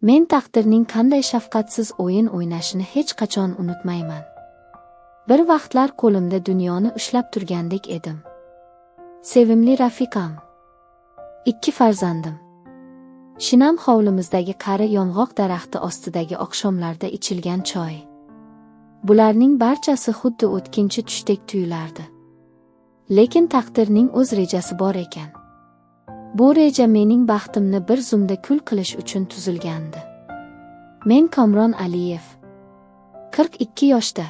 Men taqdirning qanday shafqatsiz o'yin o'ynashini hech qachon unutmayman. Bir vaqtlar qo'limda dunyoni ushlab turgandek edim. Sevimli rafiqam. 2 farzandim. Shinam hovlimizdagi qari yong'oq daraxti ostidagi oqshomlarda ichilgan choy. Bularning barchasi xuddi o'tkinchi tushdek tuyulardi. Lekin taqdirning o'z rejasi bor ekan. Bu reja mening baxtimni bir zumda kul qilish uchun tuzilgandi. Men Komron Aliyev. 42 yoshda.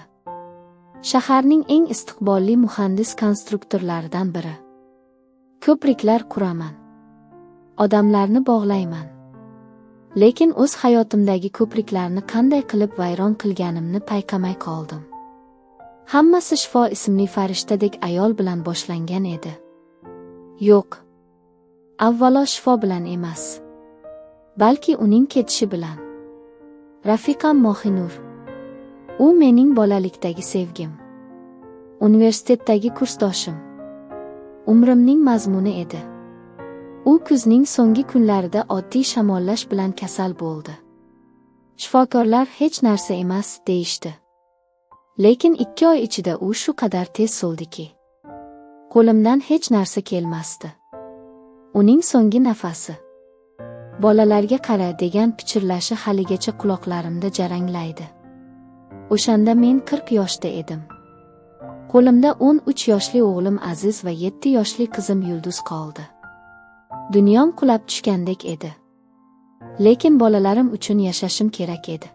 Shaharning eng istiqbolli muhandis-konstruktorlaridan biri. Ko'priklar quraman. Odamlarni bog'layman. Lekin o'z hayotimdagi ko'priklarni qanday qilib vayron qilganimni payqamay qoldim. Hammasi Shifo ismli farishtadek ayol bilan boshlangan edi. Yo'q. Avvalo Shifo bilan emas, balki uning ketishi bilan. Rafiqam Mohinur. U mening bolalikdagi sevgim. Universitetdagi kursdoshim. Umrimning mazmuni edi. U kuzning so'nggi kunlarida oddiy shamollash bilan kasal bo'ldi. Shifokorlar hech narsa emas deyishdi. Lekin 2 oy ichida u shu qadar tez so'ldiki, qo'limdan hech narsa kelmasdi. Uning so'nggi nafasi. Bolalarga qara degan pichirlashi haligacha quloqlarimda jaranglaydi. O'shanda men 40 yoshda edim. Qo'limda 13 yoshli o'g'lim Aziz va 7 yoshli qizim Yulduz qoldi. Dunyom qulab tushgandek edi. Lekin bolalarim uchun yashashim kerak edi.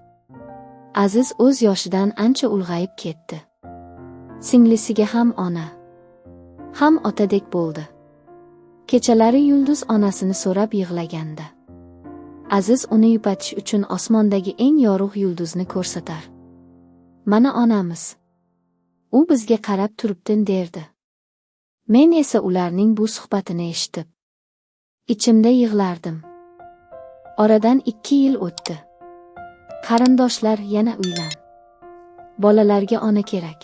Aziz o'z yoshidan ancha ulg'ayib ketdi. Singlisiga ham ona, ham otadek bo'ldi. Kechalari Yulduz onasini so'rab yig'laganda, Aziz uni yupatish uchun osmondagi eng yorug' yulduzni ko'rsatar. Mana onamiz. U bizga qarab turibdi derdi. Men esa ularning bu suhbatini eshitib, ichimda yig'lardim. Oradan 2 yil o'tdi. Qarindoshlar yana uylan. Bolalarga ona kerak.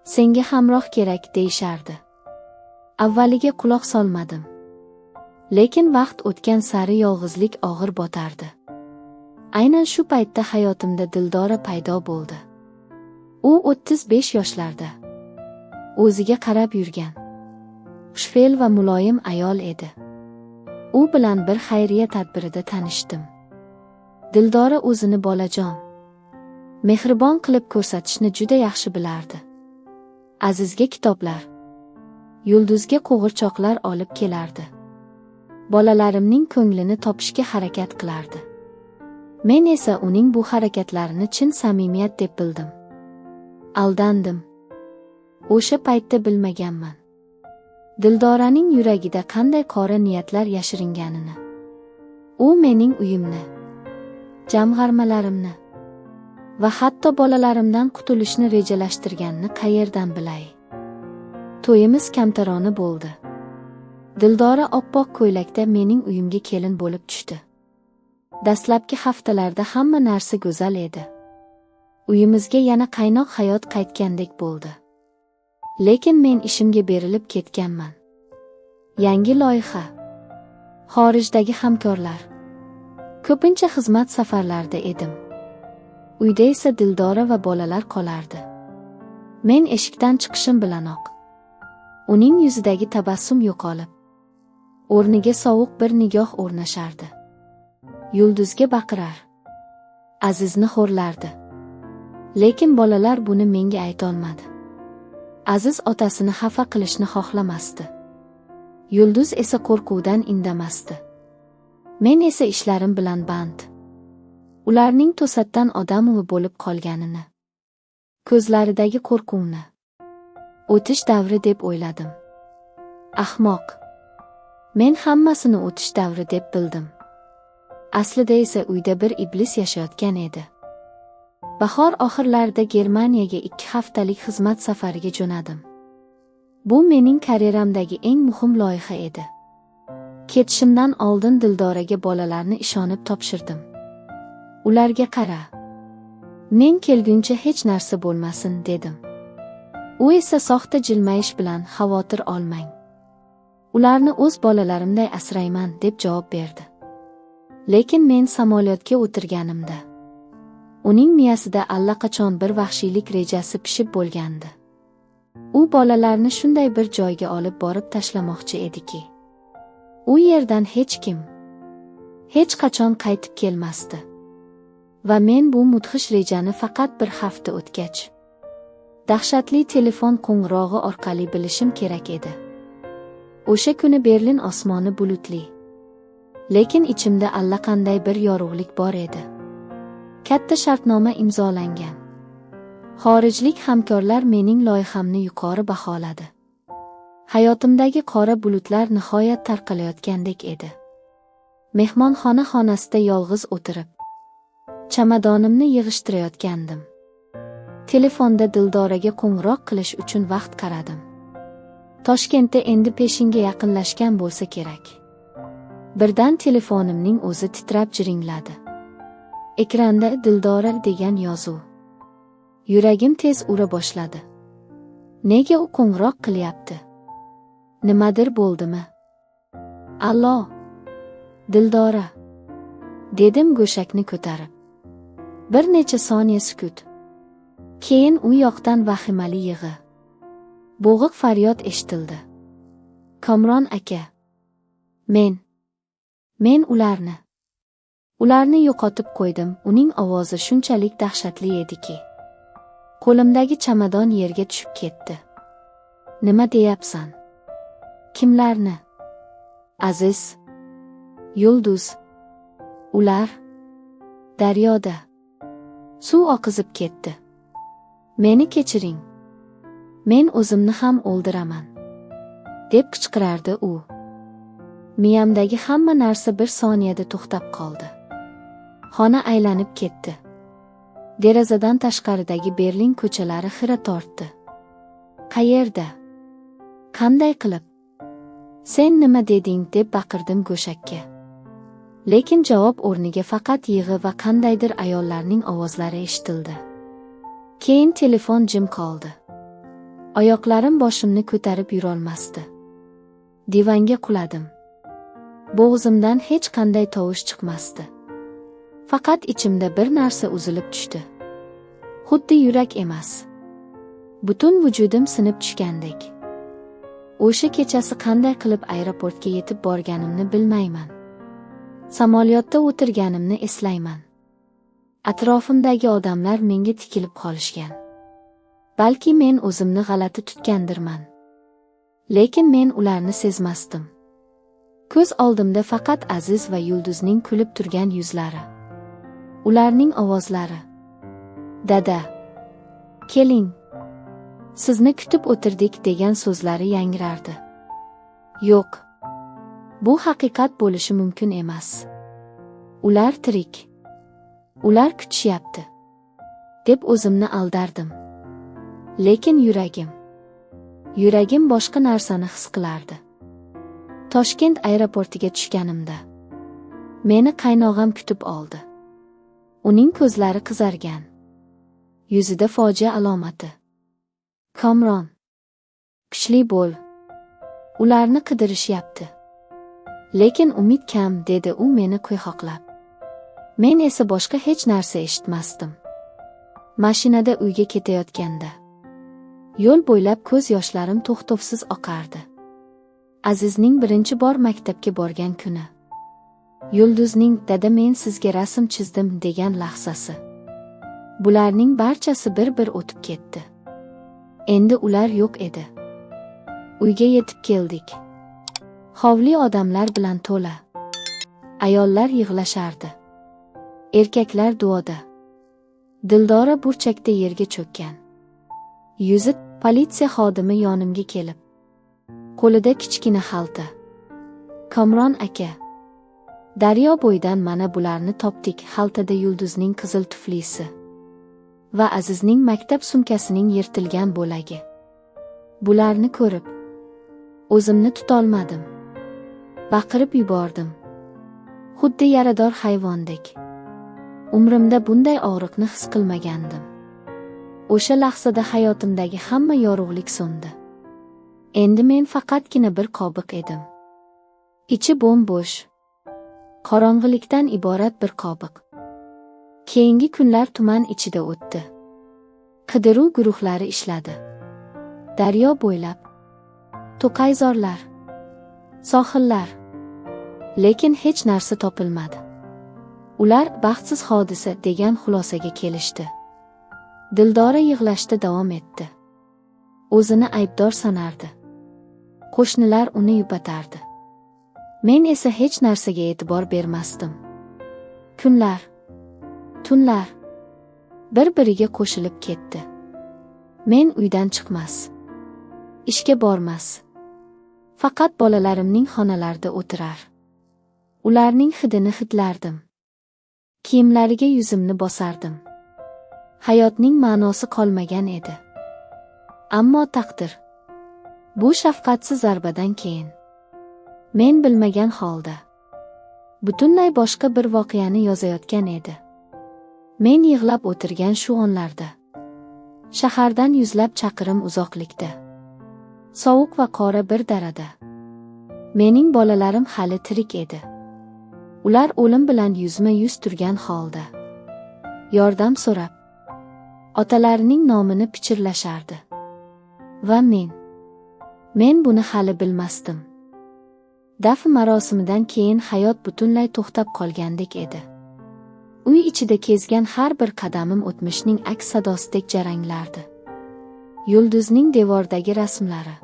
Senga hamroh kerak deyishardi. Avvaliga quloq solmadim. Lekin vaqt o'tgan sari yolg'izlik og'ir botardi. Aynan shu paytda hayotimda Dildora paydo bo'ldi. U 35 yoshlarda. O'ziga qarab yurgan. Xushfe'l va muloyim ayol edi. U bilan bir xayriya tadbirida tanishdim. Dildora o'zini bolajon, mehribon qilib ko'rsatishni juda yaxshi bilardi. Azizga kitoblar, Yulduzga qo'g'irchoqlar olib kelardi. Bolalarimning ko'nglini topishga harakat qilardi. Men esa uning bu harakatlarini chin samimiyat deb bildim. Aldandim. O'sha paytda bilmaganman. Dildoraning yuragida qanday qora niyatlar yashiringanini. U mening uyimni, jamg'armalarimni va hatto bolalarimdan qutulishni rejalashtirganini qayerdan bilay? To'yimiz kamtarona bo'ldi. Dildora oppoq ko'ylakda mening uyimga kelin bo'lib tushdi. Dastlabki haftalarda hamma narsa go'zal edi. Uyimizga yana qaynoq hayot qaytgandek bo'ldi. Lekin men ishimga berilib ketganman. Yangi loyiha, xorijdagi hamkorlar. Ko'pincha xizmat safarlarida edim. Uyda esa Dildora va bolalar qolardi. Men eshikdan chiqishim bilanoq uning yuzidagi tabassum yo'qolib, o'rniga sovuq bir nigoh o'rnashardi. Yulduzga baqirar, Azizni xo'rlardi. Lekin bolalar buni menga aytolmadi. Aziz otasini xafa qilishni xohlamasdi. Yulduz esa qo'rquvdan indamasdi. Men esa ishlarim bilan band. Ularning to'satdan odamovi bo'lib qolganini, ko'zlaridagi qo'rquvni o'tish davri deb o'yladim. Ahmoq. Men hammasini o'tish davri deb bildim. Aslida esa uyda bir iblis yashayotgan edi. Bahor oxirlarida Germaniyaga 2 haftalik xizmat safariga jo'nadim. Bu mening karyeramdagi eng muhim loyiha edi. Ketishimdan oldin Dildoraga bolalarni ishonib topshirdim. Ularga qara. Men kelguncha hech narsa bo'lmasin dedim. U esa soxta jilmayish bilan xavotir olmang. Ularni o'z bolalarimday asrayman deb javob berdi. Lekin men samolyotga o'tirganimda uning miyasida allaqachon bir vahshiylik rejasi pishib bo'lgandi. U bolalarni shunday bir joyga olib borib tashlamoqchi ediki, u yerdan hech kim hech qachon qaytib kelmasdi. Va men bu mudhish rejani faqat bir hafta o'tgach, dahshatli telefon qo'ng'irog'i orqali bilishim kerak edi. O'sha kuni Berlin osmoni bulutli, lekin ichimda allaqanday bir yorug'lik bor edi. Katta shartnoma imzolangan. Xorijlik hamkorlar mening loyihamni yuqori baholadi. Hayotimdagi qora bulutlar nihoyat tarqalayotgandek edi. Mehmonxona xonasida yolg'iz o'tirib, chamadonimni yig'ishtirayotgandim. Telefonda Dildoraga qo'ng'iroq qilish uchun vaqt qaradim. Toshkentda endi peshinga yaqinlashgan bo'lsa kerak. Birdan telefonimning o'zi titrab jiringladi. Ekranda Dildora degan yozuv. Yuragim tez ura boshladi. Nega u qo'ng'iroq qilyapti? Nimadir bo'ldimi? Allo, Dildora, dedim go'shakni ko'tarib. Bir necha soniya sukut. Keyin u yoqdan vahimali yig'i, bo'g'iq faryod eshitildi. Komron aka, men ularni yo'qotib qo'ydim. Uning ovozi shunchalik dahshatli ediki, qo'limdagi chamadon yerga tushib ketdi. Nima deyapsan? Kimlarni? Aziz, Yulduz, ular daryoda. Suv oqizib ketdi. Meni kechiring. Men o'zimni ham o'ldiraman, deb qichqirardi u. Miyamdagi hamma narsa bir soniyada to'xtab qoldi. Xona aylanib ketdi. Derazadan tashqaridagi Berlin ko'chalari xira tortdi. Qayerda? Qanday qilib? Sen nima deding, deb baqirdim go'shakka. Lekin javob o'rniga faqat yig'i va qandaydir ayollarning ovozlari eshitildi. Keyin telefon jim qoldi. Oyoqlarim boshimni ko'tarib yurolmasdi. Divanga quladim. Bo'g'zimdan hech qanday tovush chiqmasdi. Faqat ichimda bir narsa uzilib tushdi. Xuddi yurak emas, butun vujudim sinib tushgandek. O'sha kechasi qanday qilib aeroportga yetib borganimni bilmayman. Samolyotda o'tirganimni eslayman. Atrofimdagi odamlar menga tikilib qolishgan. Balki men o'zimni g'alati tutgandirman. Lekin men ularni sezmasdim. Ko'z oldimda faqat Aziz va Yulduzning kulib turgan yuzlari. Ularning ovozlari. Dada, keling, sizni kutib o'tirdik degan so'zlari yangrardi. Yo'q, bu haqiqat bo'lishi mumkin emas. Ular tirik. Ular kutishyapti, deb o'zimni aldardim. Lekin yuragim boshqa narsani his qilardi. Toshkent aeroportiga tushganimda meni qaynog'am kutib oldi. Uning ko'zlari qizargan, yuzida fojia alomati. Komron, kuchli bo'l. Ularni qidirishyapti. Lekin umid kam, dedi u meni qo'yhoqlab. Men esa boshqa hech narsa eshitmasdim. Mashinada uyga ketayotganda yo'l bo'ylab ko'z yoshlarim to'xtovsiz oqardi. Azizning birinchi bor maktabga borgan kuni. Yulduzning "Dada, men sizga rasm chizdim" degan lahzasi. Bularning barchasi bir-bir o'tib ketdi. Endi ular yo'q edi. Uyga yetib keldik. Hovli odamlar bilan to'la. Ayollar yig'lashardi. Erkaklar duoda. Dildora burchakda yerga cho'kkan. Yuzi politsiya xodimi yonimga kelib, qo'lida kichkina xalta. Komron aka, daryo bo'yidan mana bularni topdik. Xaltada Yulduzning qizil tuflisi va Azizning maktab sumkasining yirtilgan bo'lagi. Bularni ko'rib o'zimni tutolmadim. Baqirib yubordim. Xuddi yarador hayvondek. Umrimda bunday og'riqni his qilmagandim. O'sha lahzada hayotimdagi hamma yorug'lik so'ndi. Endi men faqatgina bir qobiq edim. Ichi bo'm-bo'sh. qorong'ilikdan iborat bir qobiq. Keyingi kunlar tuman ichida o'tdi. Qidiruv guruhlari ishladi. Daryo bo'ylab, to'qayzorlar, sohillar. Lekin hech narsa topilmadi. Ular baxtsiz hodisa degan xulosaga kelishdi. Dildora yig'lashda davom etdi. O'zini aybdor sanardi. Qo'shnilar uni yupatardi. Men esa hech narsaga e'tibor bermasdim. Kunlar, tunlar bir-biriga qo'shilib ketdi. Men uydan chiqmas, ishga bormas, faqat bolalarimning xonalarida o'tirar. Ularning hidini hidlardim. Kiyimlariga yuzimni bosardim. Hayotning ma'nosi qolmagan edi. Ammo taqdir bu shafqatsiz zarbadan keyin men bilmagan holda butunlay boshqa bir voqeani yozayotgan edi. Men yig'lab o'tirgan shu onlarda, shahardan yuzlab chaqirim uzoqlikda, sovuq va qora bir darada, mening bolalarim hali tirik edi. Ular o'lim bilan yuzma-yuz turgan holda, yordam so'rab, otalarining nomini pichirlashardi. Va men buni hali bilmasdim. Dafn marosimidan keyin hayot butunlay to'xtab qolgandek edi. Uy ichida kezgan har bir qadamim o'tmishning aks sadosidek jaranglardi. Yulduzning devordagi rasmlari,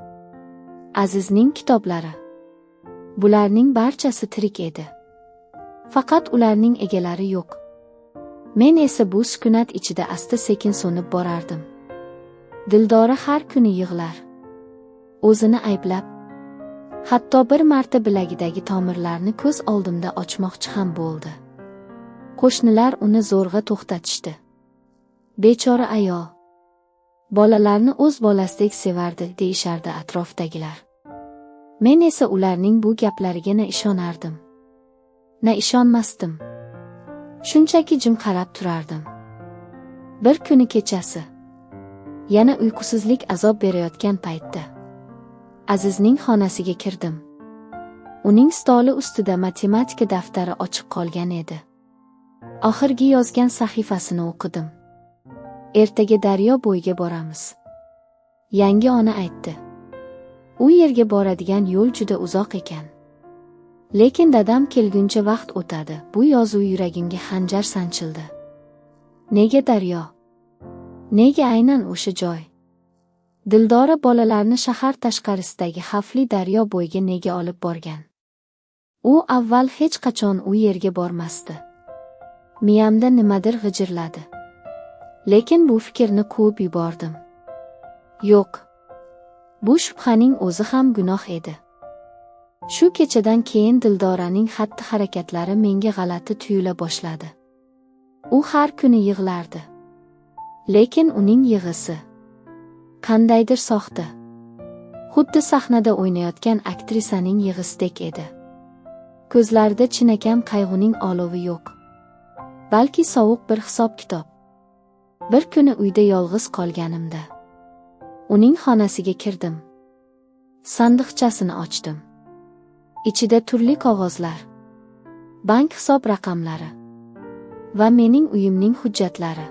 Azizning kitoblari, bularning barchasi tirik edi. Faqat ularning egalari yo'q. Men esa bu sukunat ichida asta-sekin so'nib borardim. Dildora har kuni yig'lar, o'zini ayblab, hatto bir marta bilagidagi tomirlarni ko'z oldimda ochmoqchi ham bo'ldi. Qo'shnilar uni zo'rg'a to'xtatishdi. Bechora ayol, bolalarni o'z bolasidek sevardi, deyishardi atrofdagilar. Men esa ularning bu gaplariga na ishonardim, na ishonmasdim. Shunchaki jim qarab turardim. Bir kuni kechasi, yana uyqusizlik azob berayotgan paytda Azizning xonasiga kirdim. Uning stoli ustida matematika daftari ochiq qolgan edi. Oxirgi yozgan sahifasini o'qidim. Ertaga daryo bo'yiga boramiz. Yangi ona aytdi. U yerga boradigan yo'l juda uzoq ekan. Lekin dadam kelguncha vaqt o'tadi. Bu yozuv yuragimga xanjar sanchildi. Nega daryo? Nega aynan o'sha joy? Dildora bolalarni shahar tashqarisidagi xavfli daryo bo'yiga nega olib borgan? U avval hech qachon u yerga bormasdi. Miyamda nimadir g'ijirladi. Lekin bu fikrni quvib yubordim. Yo'q. Bu shubhaning o'zi ham gunoh edi. Shu kechadan keyin Dildoraning xatti-harakatlari menga g'alati tuyula boshladi. U har kuni yig'lardi. Lekin uning yig'isi qandaydir soxta. Xuddi sahnada o'ynayotgan aktrisaning yig'isidek edi. Ko'zlarida chinakam qayg'uning olovi yo'q. Balki sovuq bir hisob-kitob. Bir kuni uyda yolg'iz qolganimda uning xonasiga kirdim. Sandiqchasini ochdim. Ichida turli qog'ozlar, bank hisob raqamlari va mening uyimning hujjatlari.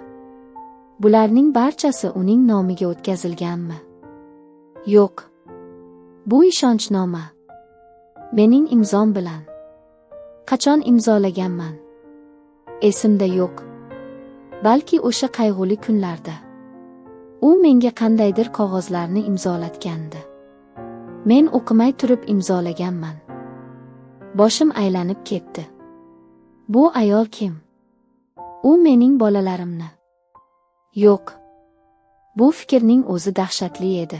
Bularning barchasi uning nomiga o'tkazilganmi? Yo'q. Bu ishonchnoma mening imzom bilan. Qachon imzolaganman? Esimda yo'q. Balki o'sha qayg'uli kunlarda u menga qandaydir qog'ozlarni imzolatgandi. Men o'qimay turib imzolaganman. Boshim aylanib ketdi. Bu ayol kim? U mening bolalarimni. Yo'q. Bu fikrning o'zi dahshatli edi.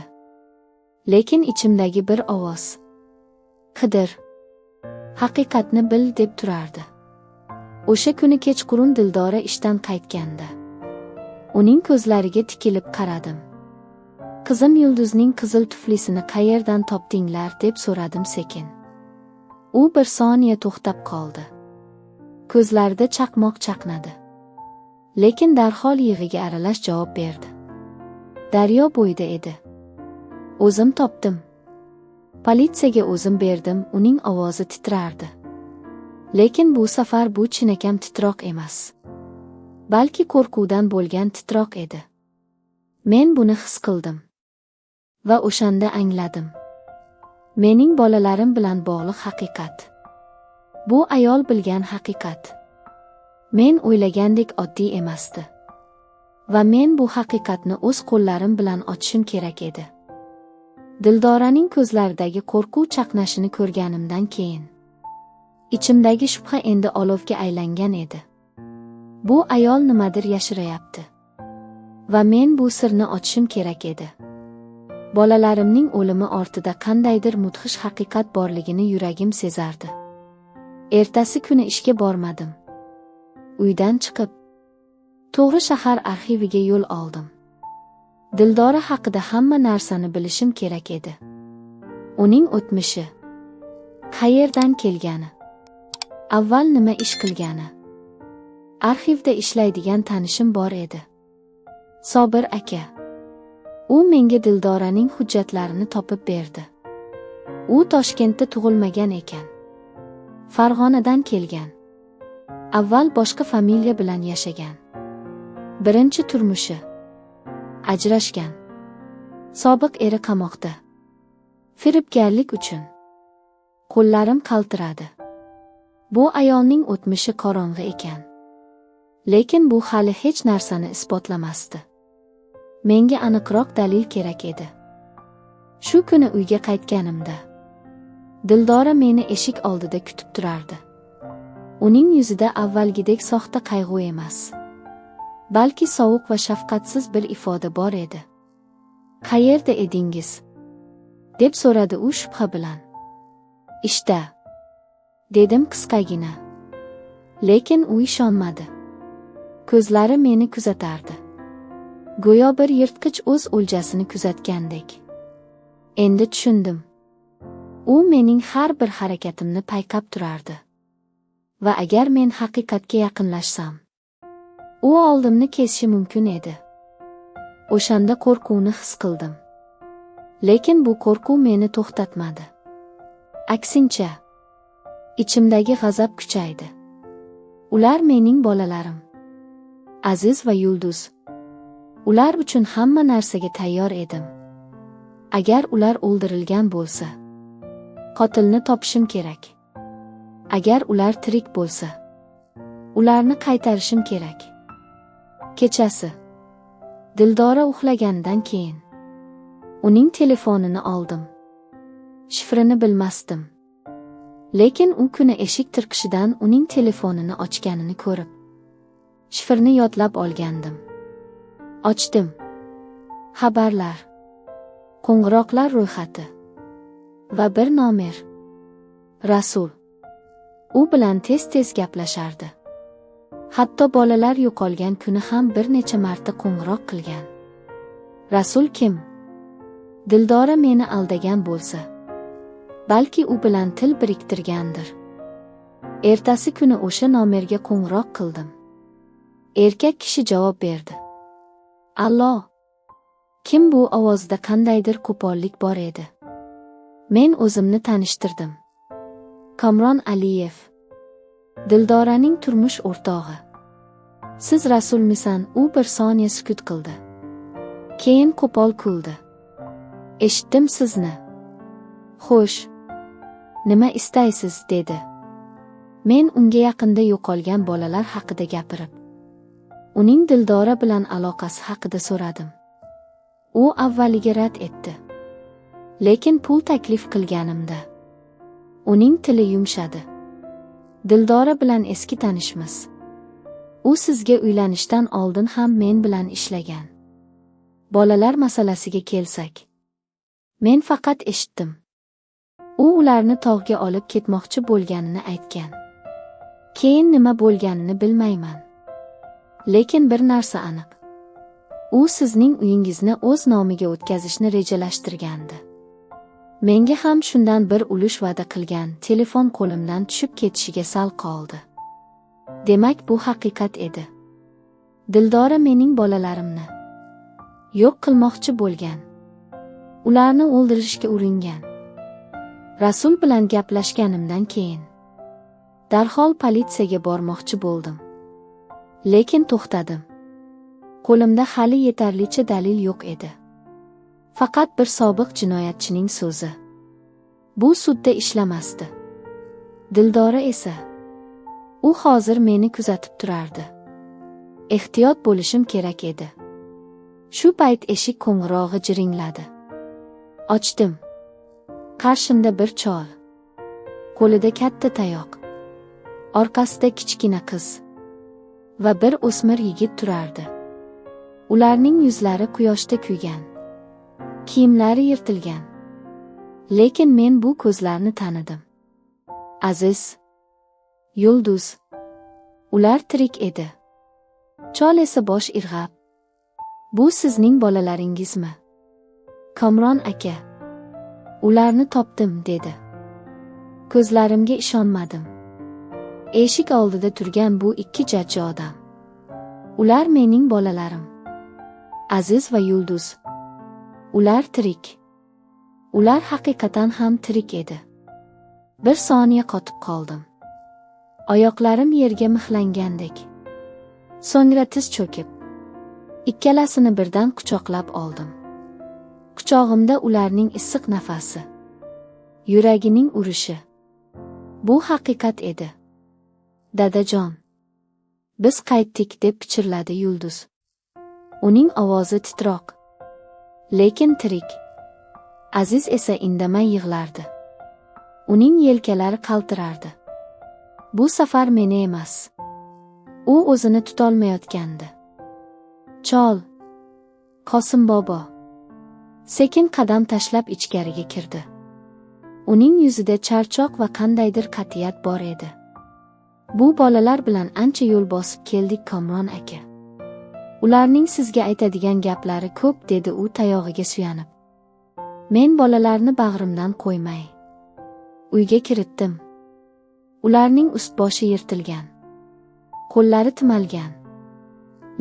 Lekin ichimdagi bir ovoz, qidir, haqiqatni bil deb turardi. O'sha kuni kechqurun Dildora ishdan qaytganda uning ko'zlariga tikilib qaradim. Qizim Yulduzning qizil tuflisini qayerdan topdinglar deb so'radim sekin. U bir soniya to'xtab qoldi. Ko'zlarida chaqmoq chaqnadi. Lekin darhol yig'iga aralash javob berdi. Daryo bo'yida edi. O'zim topdim. Politsiyaga o'zim berdim, uning ovozi titrardi. Lekin bu safar bu chinakam titroq emas. Balki qo'rquvdan bo'lgan titroq edi. Men buni his qildim. Va o'shanda angladim. Mening bolalarim bilan bog'liq haqiqat. Bu ayol bilgan haqiqat. Men o'ylagandek oddiy emasdi. Va men bu haqiqatni o'z qo'llarim bilan ochishim kerak edi. Dildoraning ko'zlaridagi qo'rquv chaqnashini ko'rganimdan keyin ichimdagi shubha endi olovga aylangan edi. Bu ayol nimadir yashirayapti. Va men bu sirni ochishim kerak edi. Bolalarimning o'limi ortida qandaydir mudhish haqiqat borligini yuragim sezardi. Ertasi kuni ishga bormadim. Uydan chiqib, to'g'ri shahar arxiviga yo'l oldim. Dildora haqida hamma narsani bilishim kerak edi. Uning o'tmishi, qayerdan kelgani, avval nima ish qilgani. Arxivda ishlaydigan tanishim bor edi. Sobir aka. U menga Dildoraning hujjatlarini topib berdi. U Toshkentda tug'ilmagan ekan. Farg'onadan kelgan. Avval boshqa familiya bilan yashagan. Birinchi turmushi. Ajrashgan. Sobiq eri qamoqda. Firibgarlik uchun. Qo'llarim qaltiradi. Bu ayolning o'tmishi qorong'i ekan. Lekin bu hali hech narsani isbotlamasdi. Menga aniqroq dalil kerak edi. Shu kuni uyga qaytganimda Dildora meni eshik oldida kutib turardi. Uning yuzida avvalgidek soxta qayg'u emas, balki sovuq va shafqatsiz bir ifoda bor edi. "Qayerda edingiz?" deb so'radi u shubha bilan. "Ishda", dedim qisqagina. Lekin u ishonmadi. Ko'zlari meni kuzatardi. Go'yo bir yirtqich o'z o'ljasini kuzatgandek. Endi tushundim. U mening har bir harakatimni payqab turardi. Va agar men haqiqatga yaqinlashsam, u oldimni kesishi mumkin edi. O'shanda qo'rquvni his qildim. Lekin bu qo'rquv meni to'xtatmadi. Aksincha, ichimdagi g'azab kuchaydi. Ular mening bolalarim. Aziz va yulduz. Ular uchun hamma narsaga tayyor edim. Agar ular o'ldirilgan bo'lsa, qotilni topishim kerak. Agar ular tirik bo'lsa, ularni qaytarishim kerak. Kechasi Dildora uxlagandan keyin uning telefonini oldim. Shifrini bilmasdim. Lekin u kuni eshik tirqishidan uning telefonini ochganini ko'rib, shifrni yodlab olgandim. Ochdim. Xabarlar, qo'ng'iroqlar ro'yxati va bir nomer. Rasul. U bilan tez-tez gaplashardi. Hatto bolalar yo'qolgan kuni ham bir necha marta qo'ng'iroq qilgan. Rasul kim? Dildora meni aldagan bo'lsa, balki u bilan til biriktirgandir. Ertasi kuni o'sha nomerga qo'ng'iroq qildim. Erkak kishi javob berdi. Allo. Kim bu? Ovozda qandaydir qo'pollik bor edi. Men o'zimni tanishtirdim. Kamron Aliyev. Dildoraning turmush o'rtog'i. Siz Rasulmisan? U bir soniya sukut qildi. Keyin qo'pol kuldi. Eshitdim sizni. Xo'sh. Nima istaysiz? dedi. Men unga yaqinda yo'qolgan bolalar haqida gapirib, uning Dildora bilan aloqasi haqida so'radim. U avvaliga rad etdi. Lekin pul taklif qilganimda uning tili yumshadi. Dildora bilan eski tanishmiz. U sizga uylanishdan oldin ham men bilan ishlagan. Bolalar masalasiga kelsak, men faqat eshitdim. U ularni tog'ga olib ketmoqchi bo'lganini aytgan. Keyin nima bo'lganini bilmayman. Lekin bir narsa aniq. U sizning uyingizni o'z nomiga o'tkazishni rejalashtirgandi. Menga ham shundan bir ulush va'da qilgan. Telefon qo'limdan tushib ketishiga sal qoldi. Demak, bu haqiqat edi. Dildora mening bolalarimni yo'q qilmoqchi bo'lgan. Ularni o'ldirishga uringan. Rasul bilan gaplashganimdan keyin Darhol politsiyaga bormoqchi bo'ldim. Lekin to'xtadim. Qo'limda hali yetarlicha dalil yo'q edi. Faqat bir sobiq jinoyatchining so'zi. Bu sudda ishlamasdi. Dildora esa, u hozir meni kuzatib turardi. Ehtiyot bo'lishim kerak edi. Shu payt eshik qo'ng'irog'i jiringladi. Ochdim. Qarshimda bir chol. Qo'lida katta tayoq. Orqasida kichkina qiz va bir o'smir yigit turardi. Ularning yuzlari quyoshda kuygan. Kiyimlari yirtilgan. Lekin men bu ko'zlarni tanidim. Aziz, Yulduz. Ular tirik edi. Chol esa bosh irg'ab. Bu sizning bolalaringizmi? Komron aka. Ularni topdim, dedi. Ko'zlarimga ishonmadim. Eshik oldida turgan bu ikki jajji odam. Ular mening bolalarim. Aziz va Yulduz. Ular tirik. Ular haqiqatan ham tirik edi. Bir soniya qotib qoldim. Oyoqlarim yerga mixlangandek. So'ngra tiz cho'kib, ikkalasini birdan quchoqlab oldim. Quchog'imda ularning issiq nafasi, yuragining urishi. Bu haqiqat edi. Dadajon, biz qaytdik, deb pichirladi Yulduz. Uning ovozi titroq, lekin tirik. Aziz esa indamay yig'lardi. Uning yelkalari qaltirardi. Bu safar meni emas. U o'zini tutolmayotgandi. Chol, Qosim bobo, sekin qadam tashlab ichkariga kirdi. Uning yuzida charchoq va qandaydir qat'iyat bor edi. Bu bolalar bilan ancha yo'l bosib keldik, Komron aka. Ularning sizga aytadigan gaplari ko'p, dedi u tayog'iga suyanib. Men bolalarni bag'rimdan qo'ymay uyga kiritdim. Ularning ust-boshi yirtilgan, qo'llari timalgan,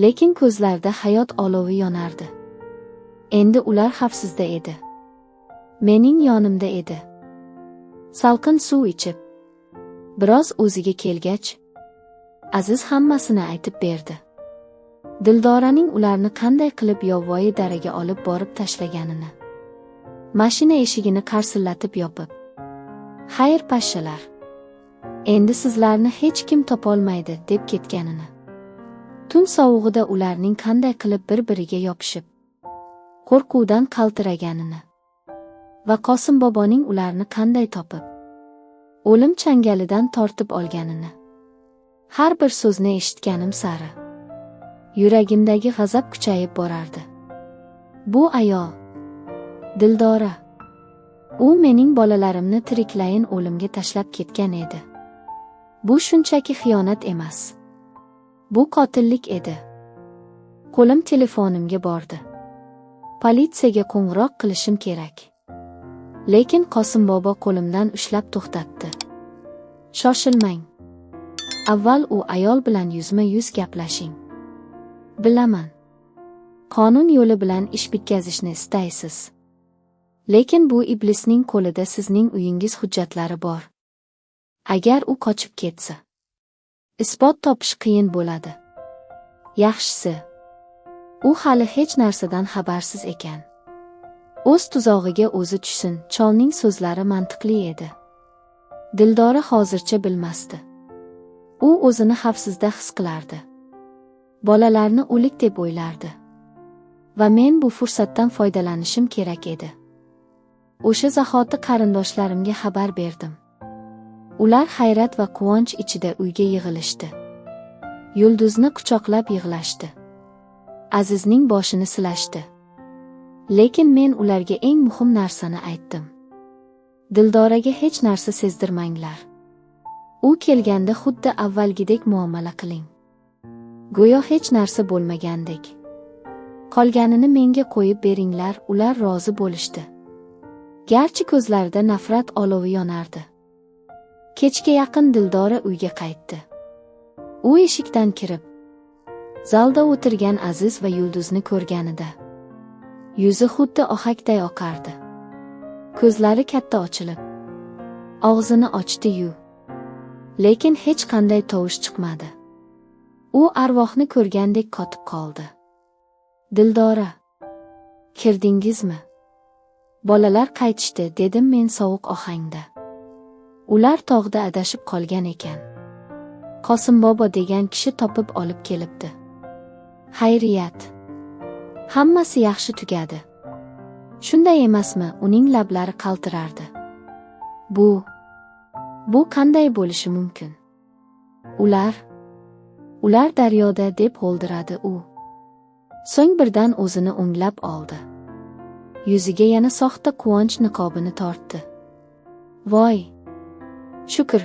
lekin ko'zlarida hayot olovi yonardi. Endi ular xavfsizda edi. Mening yonimda edi. Salqin suv ichib, biroz o'ziga kelgach, Aziz hammasini aytib berdi. Dildoraning ularni qanday qilib yovvoyi daraga olib borib tashlaganini, mashina eshigini qarsillatib yopib, xayr pashshalar, endi sizlarni hech kim topolmaydi, deb ketganini, tun sovug'ida ularning qanday qilib bir-biriga yopishib, qo'rquvdan qaltiraganini va Qosim boboning ularni qanday topib, o'lim changalidan tortib olganini. Har bir so'zni eshitganim sari yuragimdagi g'azab kuchayib borardi. Bu ayol, Dildora, u mening bolalarimni tiriklayin o'limga tashlab ketgan edi. Bu shunchaki xiyonat emas. Bu qotillik edi. Qo'lim telefonimga bordi. Politsiyaga qo'ng'iroq qilishim kerak. Lekin Qosim bobo qo'limdan ushlab to'xtatdi. Shoshilmang. Avval u ayol bilan yuzma-yuz gaplashing. Bilaman, qonun yo'li bilan ish bitkazishni istaysiz. Lekin bu iblisning qo'lida sizning uyingiz hujjatlari bor. Agar u qochib ketsa, isbot topish qiyin bo'ladi. Yaxshisi, u hali hech narsadan xabarsiz ekan. O'z tuzog'iga o'zi tushsin. Cholning so'zlari mantiqli edi. Dildora hozircha bilmasdi. U o'zini xavfsizda his qilardi. Bolalarni o'lik deb o'ylardi. Va men bu fursatdan foydalanishim kerak edi. O'sha zahoti qarindoshlarimga xabar berdim. Ular hayrat va quvonch ichida uyga yig'ilishdi. Yulduzni quchoqlab yig'lashdi. Azizning boshini silashdi. Lekin men ularga eng muhim narsani aytdim. Dildoraga hech narsa sezdirmanglar. U kelganda xuddi avvalgidek muomala qiling. Go'yo hech narsa bo'lmagandek. Qolganini menga qo'yib beringlar. Ular rozi bo'lishdi. Garchi ko'zlarida nafrat olovi yonardi. Kechga yaqin Dildora uyga qaytdi. U eshikdan kirib, zalda o'tirgan Aziz va Yulduzni ko'rganida yuzi xuddi ohakday oqardi. Ko'zlari katta ochilib, og'zini ochdi-yu, Lekin hech qanday tovush chiqmadi. U arvohni ko'rgandek qotib qoldi. Dildora, kirdingizmi? Bolalar qaytishdi, dedim men sovuq ohangda. Ular tog'da adashib qolgan ekan. Qosim bobo degan kishi topib olib kelibdi. Xayriyat. Hammasi yaxshi tugadi. Shunday emasmi? Uning lablari qaltirardi. Bu qanday bo'lishi mumkin? Ular daryoda, deb g'o'ldiradi u. So'ng birdan o'zini o'nglab oldi. Yuziga yana soxta quvonch niqobini tortdi. Voy! Shukr.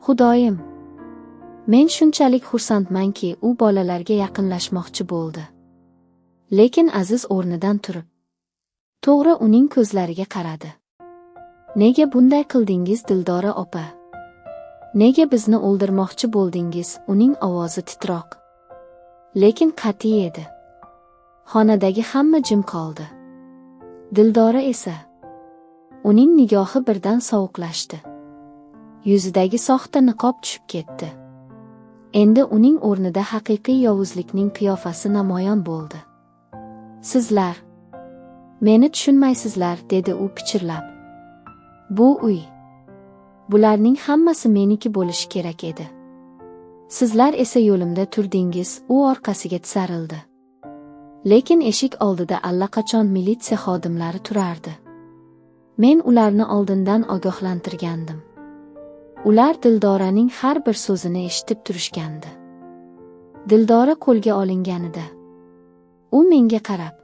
Xudoyim. Men shunchalik xursandmanki, u bolalarga yaqinlashmoqchi bo'ldi. Lekin Aziz o'rnidan turib, to'g'ri uning ko'zlariga qaradi. Nega bunday qildingiz, Dildora opa? Nega bizni o'ldirmoqchi bo'ldingiz? Uning ovozi titroq, lekin qat'iy edi. Xonadagi hamma jim qoldi. Dildora esa, uning nigohi birdan sovuqlashdi. Yuzidagi soxta niqob tushib ketdi. Endi uning o'rnida haqiqiy yovuzlikning qiyofasi namoyon bo'ldi. Sizlar meni tushunmaysizlar, dedi u pichirlab. Bu uy, bularning hammasi meniki bo'lishi kerak edi. Sizlar esa yo'limda turdingiz. U orqasiga tisarildi. Lekin eshik oldida allaqachon militsiya xodimlari turardi. Men ularni oldindan ogohlantirgandim. Ular Dildoraning har bir so'zini eshitib turishgandi. Dildora qo'lga olinganida u menga qarab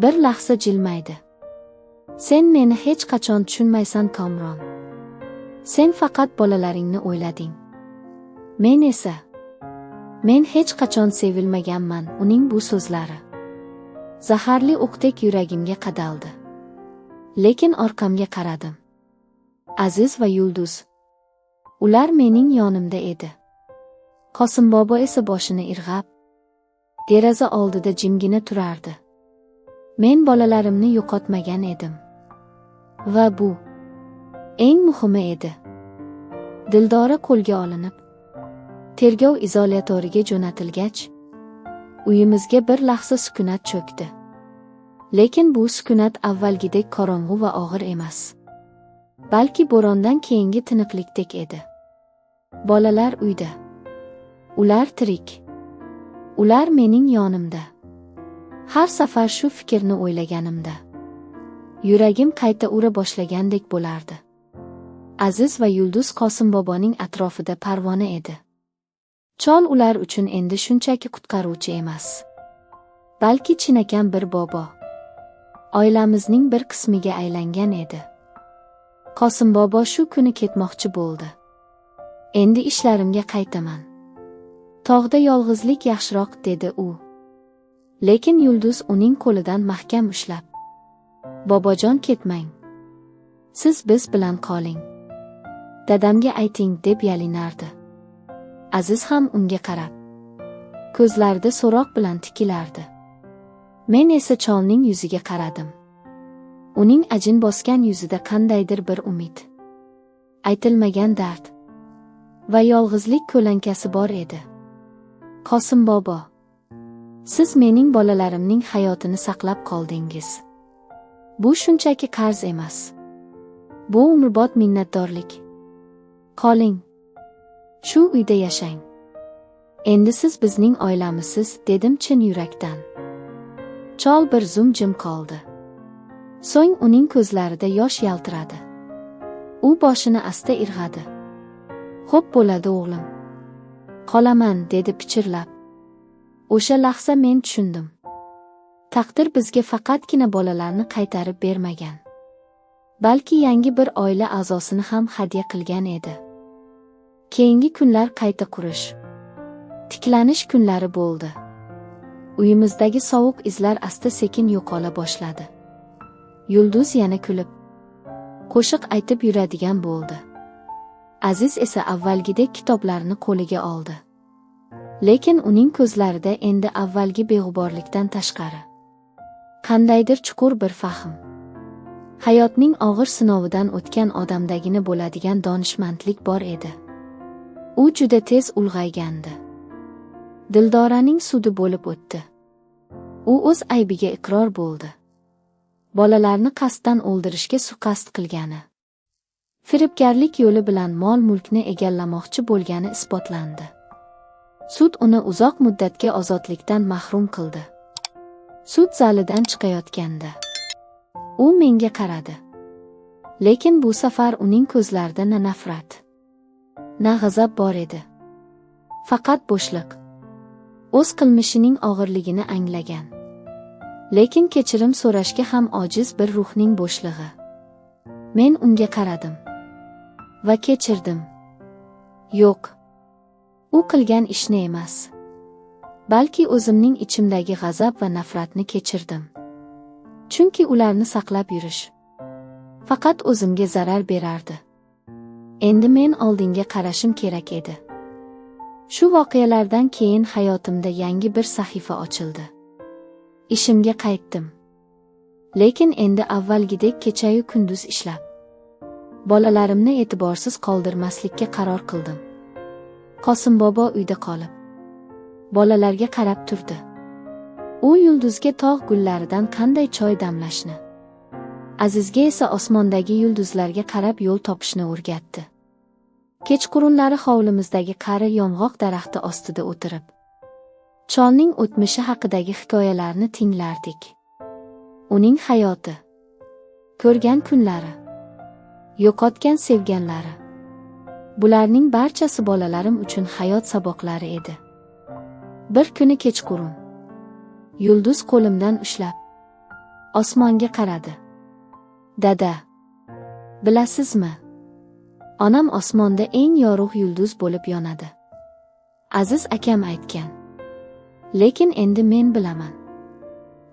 bir lahza jilmaydi. Sen meni hech qachon tushunmaysan, Komron. Sen faqat bolalaringni o'ylading. Men hech qachon sevilmaganman. Uning bu so'zlari zaharli o'qdek yuragimga qadaldi. Lekin orqamga qaradim. Aziz va Yulduz, ular mening yonimda edi. Qosim bobo esa boshini irg'ab, deraza oldida jimgina turardi. Men bolalarimni yo'qotmagan edim. Va bu eng muhimi edi. Dildora qo'lga olinib, tergov izolyatoriga jo'natilgach, uyimizga bir lahza sukunat cho'kdi. Lekin bu sukunat avvalgidek qorong'u va og'ir emas. Balki bo'rondan keyingi tiniqlikdek edi. Bolalar uyda. Ular tirik. Ular mening yonimda. Har safar shu fikrni o'ylaganimda yuragim qayta ura boshlagandek bo'lardi. Aziz va Yulduz Qosim boboning atrofida parvona edi. Chol ular uchun endi shunchaki qutqaruvchi emas, balki chinakam bir bobo, oilamizning bir qismiga aylangan edi. Qosim bobo shu kuni ketmoqchi bo'ldi. Endi ishlarimga qaytaman. Tog'da yolg'izlik yaxshiroq, dedi u. Lekin Yulduz uning qo'lidan mahkam ushlab, bobojon, ketmang. Siz biz bilan qoling. Dadamga ayting, deb yalinardi. Aziz ham unga qarab, ko'zlarida so'roq bilan tikilardi. Men esa cholning yuziga qaradim. Uning ajin bosgan yuzida qandaydir bir umid, aytilmagan dard va yolg'izlik ko'lankasi bor edi. Qosim bobo, siz mening bolalarimning hayotini saqlab qoldingiz. Bu shunchaki qarz emas. Bu umrbod minnatdorlik. Qoling. Shu uyda yashang. Endi siz bizning oilamisiz, dedim chin yurakdan. Chol bir zum jim qoldi. So'ng uning ko'zlarida yosh yaltiradi. U boshini asta irg'adi. Xo'p bo'ladi o'g'lim. Qolaman, dedi pichirlab. O'sha lahza men tushundim. Taqdir bizga faqatgina bolalarni qaytarib bermagan, balki yangi bir oila a'zosini ham hadya qilgan edi. Keyingi kunlar qayta qurish, tiklanish kunlari bo'ldi. Uyimizdagi sovuq izlar asta-sekin yo'qola boshladi. Yulduz yana kulib, qo'shiq aytib yuradigan bo'ldi. Aziz esa avvalgidek kitoblarni qo'liga oldi. Lekin uning ko'zlarida endi avvalgi beg'uborlikdan tashqari qandaydir chuqur bir fahm, hayotning og'ir sinovidan o'tgan odamdagina bo'ladigan donishmandlik bor edi. U juda tez ulg'aygandi. Dildoraning sudi bo'lib o'tdi. U o'z aybiga iqror bo'ldi. Bolalarni qasddan o'ldirishga suqasd qilgani, firibgarlik yo'li bilan mol-mulkni egallamoqchi bo'lgani isbotlandi. Sud uni uzoq muddatga ozodlikdan mahrum qildi. Sud zalidan chiqayotganda u menga qaradi. Lekin bu safar uning ko'zlarida na nafrat, na g'azab bor edi. Faqat bo'shliq. O'z qilmishining og'irligini anglagan, lekin kechirim so'rashga ham ojiz bir ruhning bo'shlig'i. Men unga qaradim va kechirdim. Yo'q, u qilgan ishni emas, balki o'zimning ichimdagi g'azab va nafratni kechirdim. Chunki ularni saqlab yurish faqat o'zimga zarar berardi. Endi men oldinga qarashim kerak edi. Shu voqealardan keyin hayotimda yangi bir sahifa ochildi. Ishimga qaytdim. Lekin endi avvalgidek kecha-yu kunduz ishlab, bolalarimni e'tiborsiz qoldirmaslikka qaror qildim. Qosim bobo uyda qolib, bolalarga qarab turdi. U yulduzga tog' gullaridan qanday choy damlashni, Azizga esa osmondagi yulduzlarga qarab yo'l topishni o'rgatdi. Kechqurunlari hovlimizdagi qari yong'oq daraxti ostida o'tirib, cholning o'tmishi haqidagi hikoyalarni tinglardik. Uning hayoti, ko'rgan kunlari, yo'qotgan sevganlari, bularning barchasi bolalarim uchun hayot saboqlari edi. Bir kuni kechqurun, yulduz qo'limdan ushlab, osmonga qaradi. Dada, bilasizmi? Onam osmonda eng yorug' yulduz bo'lib yonadi. Aziz akam aytgan. Lekin endi men bilaman.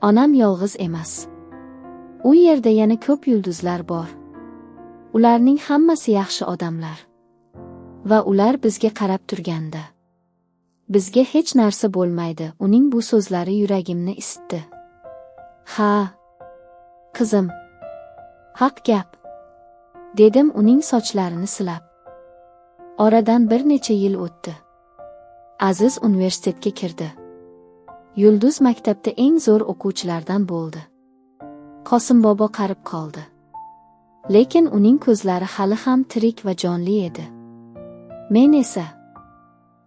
Onam yolg'iz emas. U yerda yana ko'p yulduzlar bor. Ularning hammasi yaxshi odamlar. Va ular bizga qarab turganda bizga hech narsa bo'lmaydi. Uning bu so'zlari yuragimni isitdi. Ha, qizim, haq gap, dedim uning sochlarini silab. Oradan bir necha yil o'tdi. Aziz universitetga kirdi. Yulduz maktabda eng zo'r o'quvchilardan bo'ldi. Qosim bobo qarib qoldi. Lekin uning ko'zlari hali ham tirik va jonli edi.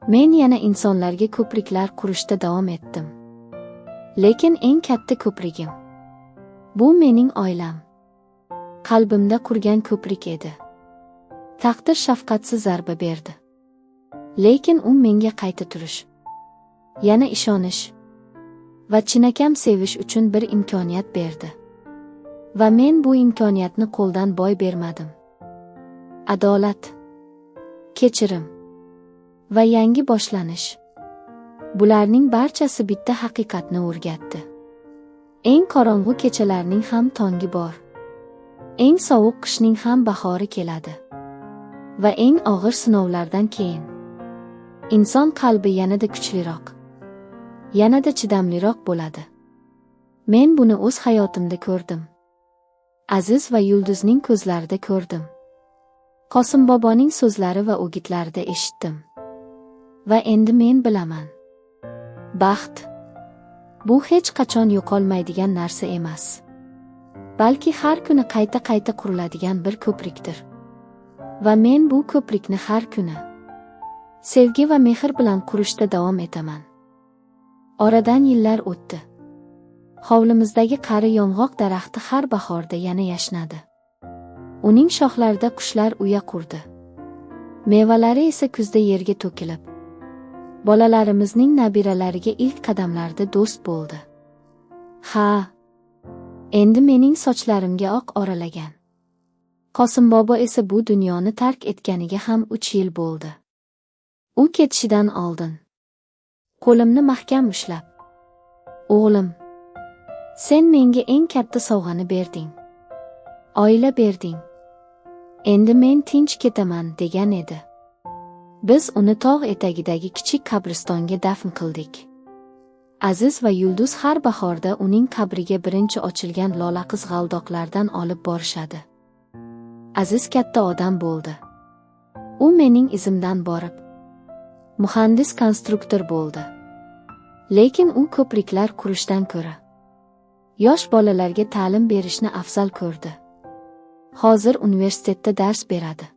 Men yana insonlarga ko'priklar qurishda davom etdim. Lekin eng katta ko'prigim bu mening oilam. Qalbimda qurgan ko'prik edi. Taqdir shafqatsiz zarba berdi. Lekin u menga qayta turish, yana ishonish va chinakam sevish uchun bir imkoniyat berdi. Va men bu imkoniyatni qo'ldan boy bermadim. Adolat, kechirim va yangi boshlanish. Bularning barchasi bitta haqiqatni o'rgatdi. Eng qorong'u kechalarning ham tongi bor. Eng sovuq qishning ham bahori keladi. Va eng og'ir sinovlardan keyin inson qalbi yanada kuchliroq, yanada chidamliroq bo'ladi. Men buni o'z hayotimda ko'rdim. Aziz va yulduzning ko'zlarida ko'rdim. Qosim boboning so'zlari va o'gitlarida eshitdim. Va endi men bilaman. Baxt bu hech qachon yo'qolmaydigan narsa emas, balki har kuni qayta quriladigan bir ko'prikdir. Va men bu ko'prikni har kuni sevgi va mehr bilan qurishda davom etaman. Oradan yillar o'tdi. Hovlimizdagi qari yong'oq daraxti har bahorda yana yashnadi. Uning shoxlarida qushlar uya qurdi. Mevalari esa kuzda yerga to'kilib, bolalarimizning nabiralariga ilk qadamlarda do'st bo'ldi. Ha, endi mening sochlarimga oq oralagan. Qosim bobo esa bu dunyoni tark etganiga ham 3 yil bo'ldi. U ketishidan oldin qo'limni mahkam ushlab, "O'g'lim, sen menga eng katta sovg'ani berding. Oila berding. Endi men tinch ketaman" degan edi. Biz uni tog' etagidagi kichik qabristonga dafn qildik. Aziz va yulduz har bahorda uning qabriga birinchi ochilgan lolaqiz g'aldoqlardan olib borishadi. Aziz katta odam bo'ldi. U mening izimdan borib, Muhandis-konstruktor bo'ldi. Lekin u ko'priklar qurishdan ko'ra yosh bolalarga ta'lim berishni afzal ko'rdi. Hozir universitetda dars beradi.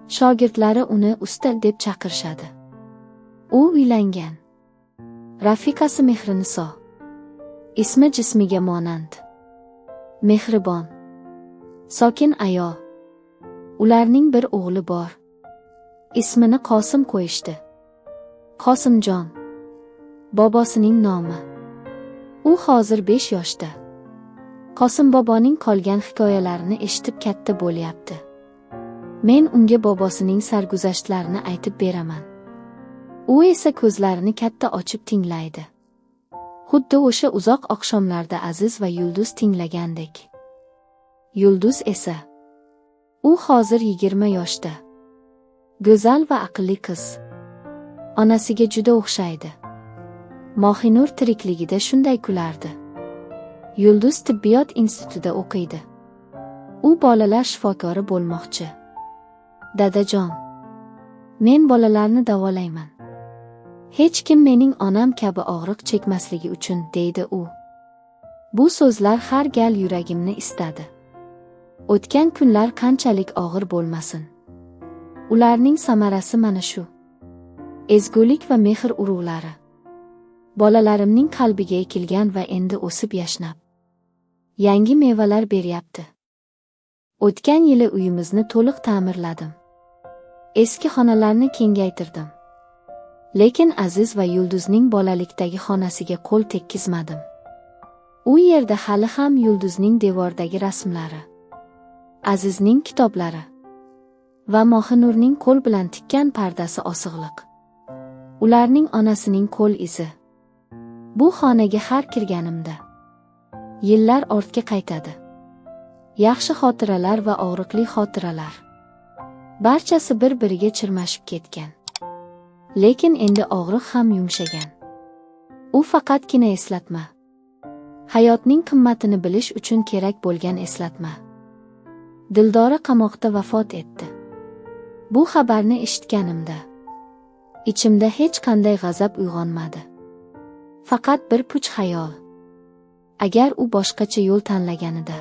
Shogirdlari uni usta deb chaqirishadi. U uylangan. Rafiqasi Mehriniso. Ismi jismiga monand. Mehribon. Sokin ayol. Ularning bir o'g'li bor. Ismini Qosim qo'yishdi. Qosimjon. Bobosining nomi. U hozir 5 yoshda. Qosim boboning qolgan hikoyalarini eshitib katta bo'lyapti. Men unga bobosining sarguzashtlarini aytib beraman. U esa ko'zlarini katta ochib tinglaydi. Xuddi o'sha uzoq oqshomlarda Aziz va Yulduz tinglagandek. Yulduz esa u hozir 20 yoshda. Go'zal va aqlli qiz. Onasiga juda o'xshaydi. Mohinur tirikligida shunday kulardi. Yulduz tibbiyot institutida o'qiydi. U bolalar shifokori bo'lmoqchi. Dadajon, men bolalarni davolayman. Hech kim mening onam kabi og'riq chekmasligi uchun, deydi u. Bu so'zlar har gal yuragimni istadi. O'tgan kunlar qanchalik og'ir bo'lmasin. Ularning samarasi mana shu. Ezgulik va mehr urug'lari. Bolalarimning qalbiga ekilgan va endi o'sib yashnab yangi mevalar beryapti. O'tgan yili uyimizni to'liq ta'mirladim. Eski xonalarni kengaytirdim. Lekin Aziz va Yulduzning bolalikdagi xonasiga qo'l tekkizmadim. U yerda hali ham Yulduzning devordagi rasmlari, Azizning kitoblari va Mohinurning qo'l bilan tikkan pardasi osig'liq. Ularning onasining qo'l izi. Bu xonaga har kirganimda yillar ortga qaytadi. Yaxshi xotiralar va og'riqli xotiralar. Barchasi bir-biriga chirmashib ketgan. Lekin endi og'riq ham yumshagan. U faqatgina eslatma. Hayotning qimmatini bilish uchun kerak bo'lgan eslatma. Dildora qamoqda vafot etdi. Bu xabarni eshitganimda ichimda hech qanday g'azab uyg'onmadi. Faqat bir puch xayol. Agar u boshqacha yo'l tanlaganida,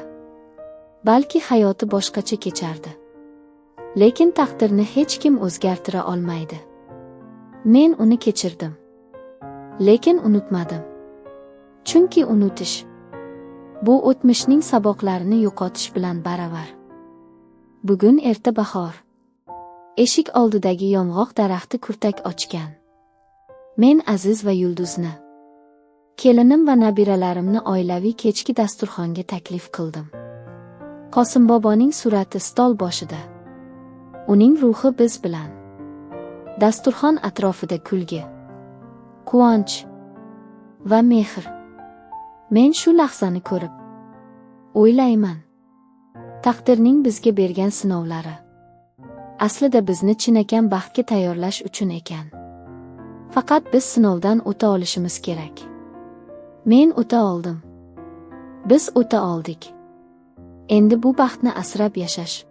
balki hayoti boshqacha kechardi. Lekin taqdirni hech kim o'zgartira olmaydi. Men uni kechirdim. Lekin unutmadim. Chunki unutish bu o'tmishning saboqlarini yo'qotish bilan baravar. Bugun erta bahor. Eshik oldidagi yong'oq daraxti kurtak ochgan. Men Aziz va Yulduzni, kelinim va nabiralarimni oilaviy kechki dasturxonga taklif qildim. Qosim boboning surati stol boshida. Uning ruhi biz bilan. Dasturxon atrofida kulgi, quvonch va mehr. Men shu lahzani ko'rib o'ylayman, taqdirning bizga bergan sinovlari aslida bizni chinakam baxtga tayyorlash uchun ekan. Faqat biz sinovdan o'ta olishimiz kerak. Men o'ta oldim. Biz o'ta oldik. Endi bu baxtni asrab yashash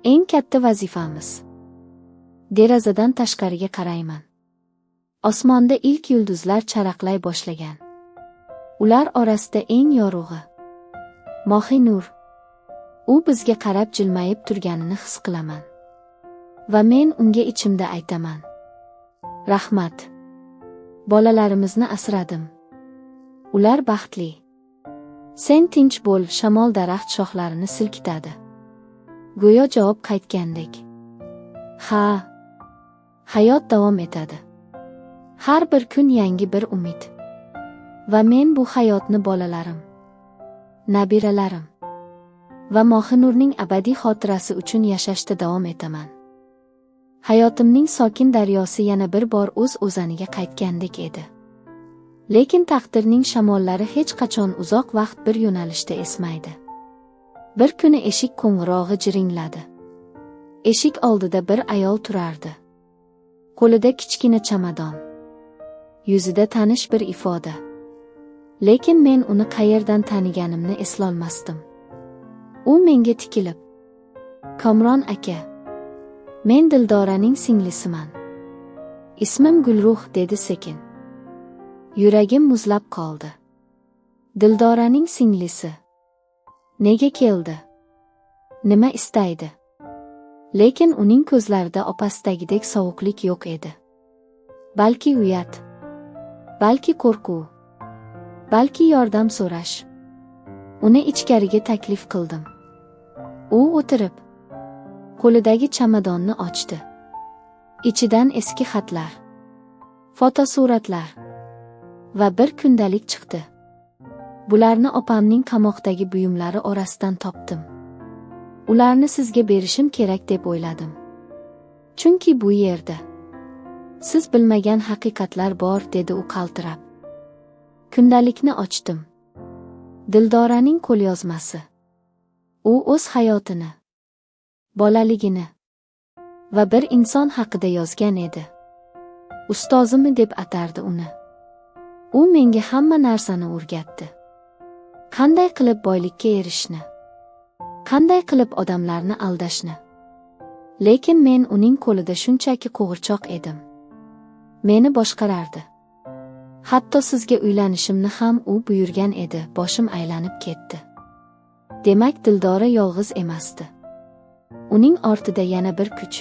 eng katta vazifamiz. Derazadan tashqariga qarayman. Osmonda ilk yulduzlar charaqlay boshlagan. Ular orasida eng yorug'i Mohinur. U bizga qarab jilmayib turganini his qilaman. Va men unga ichimda aytaman: rahmat. Bolalarimizni asradim. Ular baxtli. Sen tinch bo'l. Shamol daraxt shoxlarini silkitadi. Go'yo javob qaytgandek. Ha. Hayot davom etadi. Har bir kun yangi bir umid. Va men bu hayotni bolalarim, nabiralarim va Mohinurning abadiy xotirasi uchun yashashda davom etaman. Hayotimning sokin daryosi yana bir bor o'z o'zaniga qaytgandek edi. Lekin taqdirning shamollari hech qachon uzoq vaqt bir yo'nalishda esmaydi. Bir kuni eshik qo'ng'irog'i jiringladi. Eshik oldida bir ayol turardi. Qo'lida kichkina chamadon. Yuzida tanish bir ifoda. Lekin men uni qayerdan taniganimni eslolmasdim. U menga tikilib: "Komron aka, men Dildoraning singlisiman. Ismim Gulruh, dedi sekin. Yuragim muzlab qoldi. Dildoraning singlisi. Nega keldi? Nima istaydi? Lekin uning ko'zlarida opasidagidek sovuqlik yo'q edi. Balki uyat, balki qo'rquv, balki yordam so'rash. Uni ichkariga taklif qildim. U o'tirib, qo'lidagi chamadonni ochdi. Ichidan eski xatlar, fotosuratlar va bir kundalik chiqdi. Bularni opamning qamoqdagi buyumlari orasidan topdim. Ularni sizga berishim kerak deb o'yladim. Chunki bu yerda siz bilmagan haqiqatlar bor, dedi u qaltirab. Kundalikni ochdim. Dildoraning qo'lyozmasi. U o'z hayotini, bolaligini va bir inson haqida yozgan edi. Ustozimi deb atardi uni. U menga hamma narsani o'rgatdi. Qanday qilib boylikka erishishni, qanday qilib odamlarni aldashni. Lekin men uning qo'lida shunchaki qo'g'irchoq edim. Meni boshqarardi. Hatto sizga uylanishimni ham u buyurgan edi. Boshim aylanib ketdi. Demak, Dildora yolg'iz emasdi. Uning ortida yana bir kuch,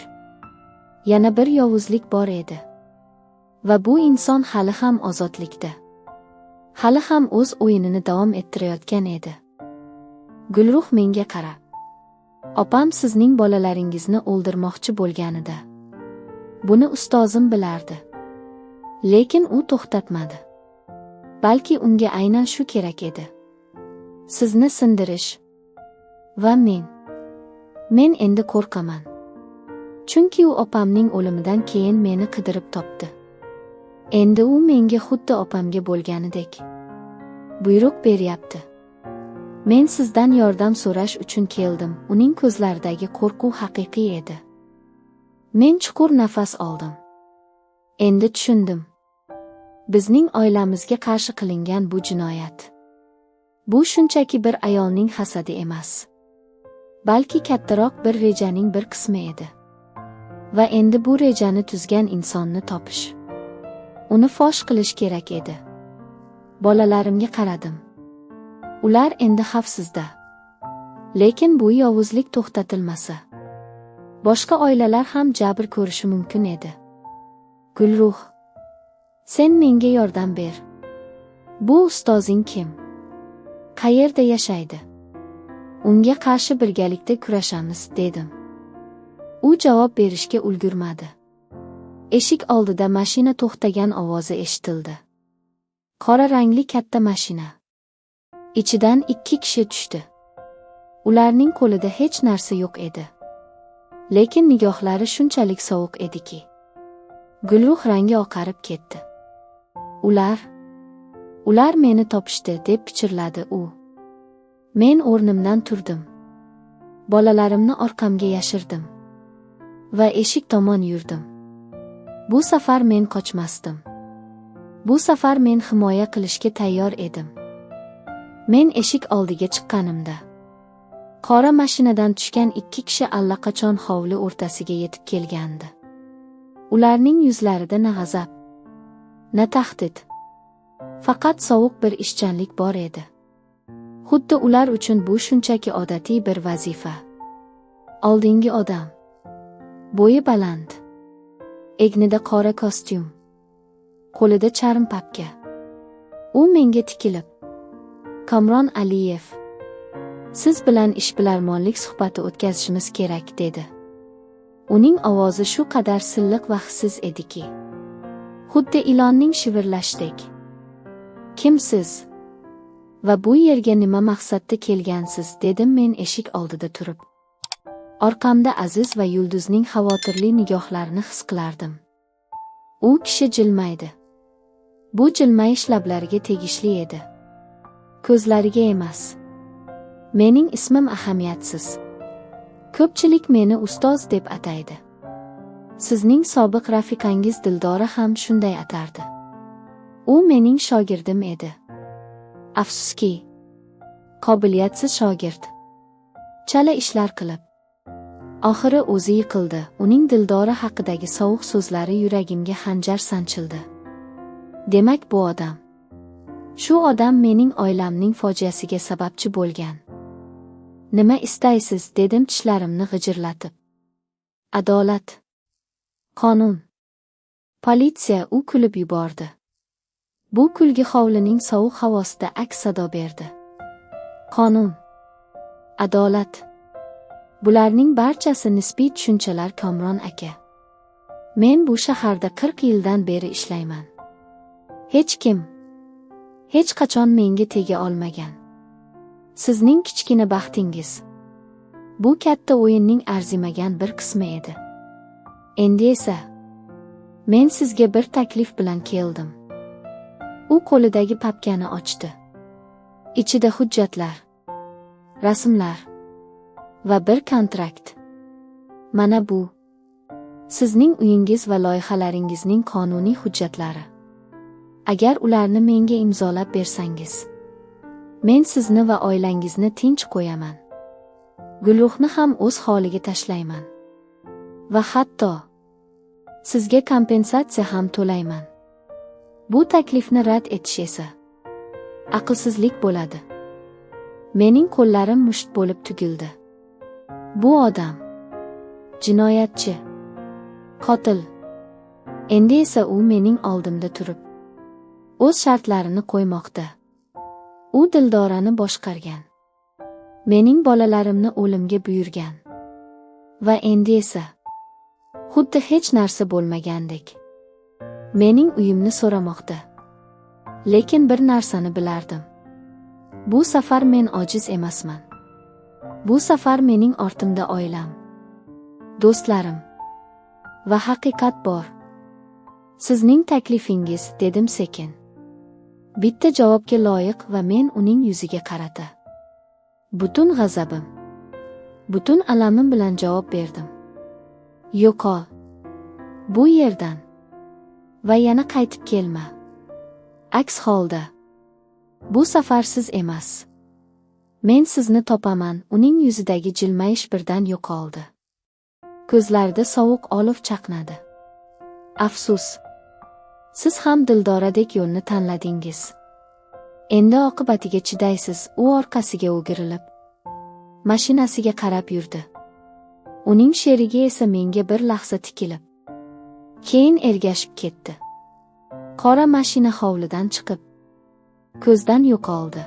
yana bir yovuzlik bor edi. Va bu inson hali ham ozodlikda, hali ham o'z o'yinini davom ettirayotgan edi. Gulruh menga qarab, opam sizning bolalaringizni o'ldirmoqchi bo'lganida buni ustozim bilardi. Lekin u to'xtatmadi. Balki unga aynan shu kerak edi. Sizni sindirish. Va men endi qo'rqaman. Chunki u opamning o'limidan keyin meni qidirib topdi. Endi u menga xuddi opamga bo'lganidek buyruq beryapti. Men sizdan yordam so'rash uchun keldim. Uning ko'zlaridagi qo'rquv haqiqiy edi. Men chuqur nafas oldim. Endi tushundim. Bizning oilamizga qarshi qilingan bu jinoyat. Bu shunchaki bir ayolning hasadi emas. Balki kattaroq bir rejaning bir qismi edi. Va endi bu rejani tuzgan insonni topish, uni fosh qilish kerak edi. Bolalarimga qaradim. Ular endi xavfsizda. Lekin bu yovuzlik to'xtatilmasa, boshqa oilalar ham jabr ko'rishi mumkin edi. Gulruh, sen menga yordam ber. Bu ustozing kim? Qayerda yashaydi? Unga qarshi birgalikda kurashamiz, dedim. U javob berishga ulgurmadi. Eshik oldida mashina to'xtagan ovozi eshitildi. Qora rangli katta mashina. Ichidan 2 kishi tushdi. Ularning qo'lida hech narsa yo'q edi. Lekin nigohlari shunchalik sovuq ediki, Gulruh rangi oqarib ketdi. Ular meni topishdi, deb pichirladi u. Men o'rnimdan turdim. Bolalarimni orqamga yashirdim va eshik tomon yurdim. Bu safar men qochmasdim. Bu safar men himoya qilishga tayyor edim. Men eshik oldiga chiqqanimda qora mashinadan tushgan 2 kishi allaqachon hovli o'rtasiga yetib kelgandi. Ularning yuzlarida na g'azab, na tahdid, faqat sovuq bir ishchanlik bor edi. Xuddi ular uchun bu shunchaki odatiy bir vazifa. Oldingi odam, bo'yi baland, egnida qora kostyum, qo'lida charm papka. U menga tikilib, Kamron Aliyev, siz bilan ishbilarmonlik suhbati o'tkazishimiz kerak, dedi. Uning ovozi shu qadar silliq va hissiz ediki, xuddi ilonning shivirlashdek. Kimsiz? Va bu yerga nima maqsadda kelgansiz, dedim men eshik oldida turib. Orqamda Aziz va Yulduzning xavotirli nigohlarini his qilardim. U kishi jilmaydi. Bu jilmayish lablariga tegishli edi. Ko'zlariga emas. Mening ismim ahamiyatsiz. Ko'pchilik meni ustoz deb ataydi. Sizning sobiq rafiqangiz Dildora ham shunday atardi. U mening shogirdim edi. Afsuski, qobiliyatsiz shogird. Chala ishlar qilib, Oxiri o'zi yiqildi. Uning Dildora haqidagi sovuq so'zlari yuragimga xanjar sanchildi. Demak, bu odam. Shu odam mening oilamning fojiasiga sababchi bo'lgan. Nima istaysiz, dedim tishlarimni g'ijirlatib. Adolat. Qonun. Politsiya, u kulib yubordi. Bu kulgi hovlining sovuq havosida aks sado berdi. Qonun. Adolat. Bularning barchasi nisbiy tushunchalar, Komron aka. Men bu shaharda 40 yildan beri ishlayman. Hech kim, hech qachon menga tega olmagan. Sizning kichkina baxtingiz. Bu katta o'yinning arzimagan bir qismi edi. Endi esa men sizga bir taklif bilan keldim. U qo'lidagi papkani ochdi. Ichida hujjatlar, rasmlar va bir kontrakt. Mana bu sizning uyingiz va loyihalaringizning qonuniy hujjatlari. Agar ularni menga imzolab bersangiz, men sizni va oilangizni tinch qo'yaman. Gulruhni ham o'z holiga tashlayman. Va hatto sizga kompensatsiya ham to'layman. Bu taklifni rad etish esa aqlsizlik bo'ladi. Mening qo'llarim musht bo'lib tugildi. Bu odam jinoyatchi, qotil. Endi esa u mening oldimda turib o'z shartlarini qo'ymoqda. U Dildorani boshqargan, mening bolalarimni o'limga buyurgan va endi esa xuddi hech narsa bo'lmagandek mening uyimni so'ramoqda. Lekin bir narsani bilardim. Bu safar men ojiz emasman. Bu safar mening ortimda oilam, do'stlarim va haqiqat bor. Sizning taklifingiz, dedim sekin. Bitta javobga loyiq va men uning yuziga qarata butun g'azabim, butun alamim bilan javob berdim. Yo'qol bu yerdan va yana qaytib kelma. Aks holda bu safar siz emas, men sizni topaman. Uning yuzidagi jilmayish birdan yo'qoldi. Ko'zlarida sovuq olov chaqnadi. Afsus, siz ham Dildoradek yo'lni tanladingiz. Endi oqibatiga chidaysiz. U orqasiga o'girilib mashinasiga qarab yurdi. Uning sherigi esa menga bir lahza tikilib, keyin ergashib ketdi. Qora mashina hovlidan chiqib ko'zdan yo'qoldi.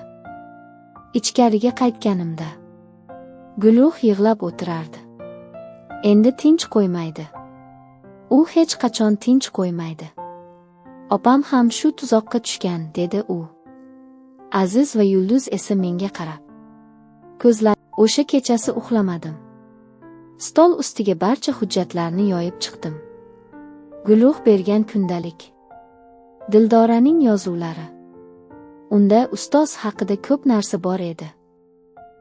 Ichkariga qaytganimda Gulruh yig'lab o'tirardi. Endi tinch qo'ymaydi. U hech qachon tinch qo'ymaydi. Opam ham shu tuzoqqa tushgan, dedi u. Aziz va Yulduz esa menga qarab ko'zlar. O'sha kechasi uxlamadim. Stol ustiga barcha hujjatlarni yoyib chiqdim. Gulruh bergan kundalik, Dildoraning yozuvlari. Unda ustoz haqida ko'p narsa bor edi.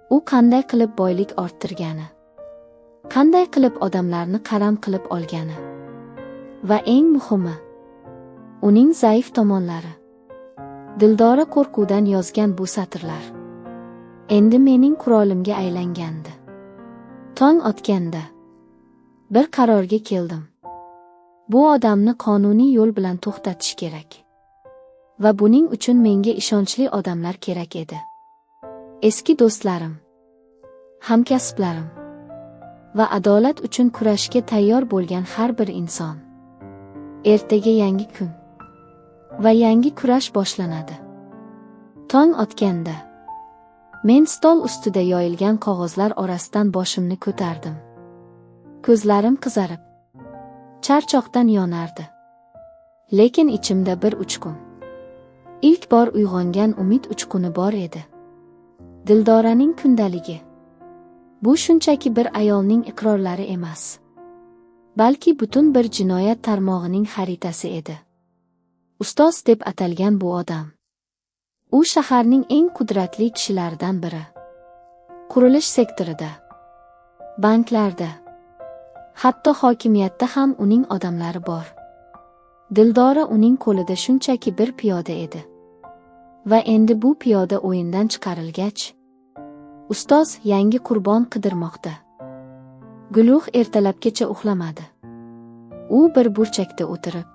U qanday qilib boylik orttirgani, qanday qilib odamlarni qaram qilib olgani va eng muhimi, uning zaif tomonlari. Dildora qo'rquvdan yozgan bu satrlar endi mening qurolimga aylangandi. Tong otganda bir qarorga keldim. Bu odamni qonuniy yo'l bilan to'xtatish kerak. Va buning uchun menga ishonchli odamlar kerak edi. Eski do'stlarim, hamkasblarim va adolat uchun kurashga tayyor bo'lgan har bir inson. Ertaga yangi kun va yangi kurash boshlanadi. Tong otganda men stol ustida yoyilgan qog'ozlar orasidan boshimni ko'tardim. Ko'zlarim qizarib, charchoqdan yonardi. Lekin ichimda bir uchqun, ilk bor uyg'ongan umid uchquni bor edi. Dildoraning kundaligi. Bu shunchaki bir ayolning iqrorlari emas, balki butun bir jinoyat tarmog'ining xaritasi edi. Ustoz deb atalgan bu odam, u shaharning eng qudratli kishilaridan biri. Qurilish sektorida, banklarda, hatto hokimiyatda ham uning odamlari bor. Dildora uning qo'lida shunchaki bir piyoda edi. Va endi bu piyoda o'yindan chiqarilgach, ustoz yangi qurbon qidirmoqda. Gulruh ertalabgacha uxlamadi. U bir burchakda o'tirib,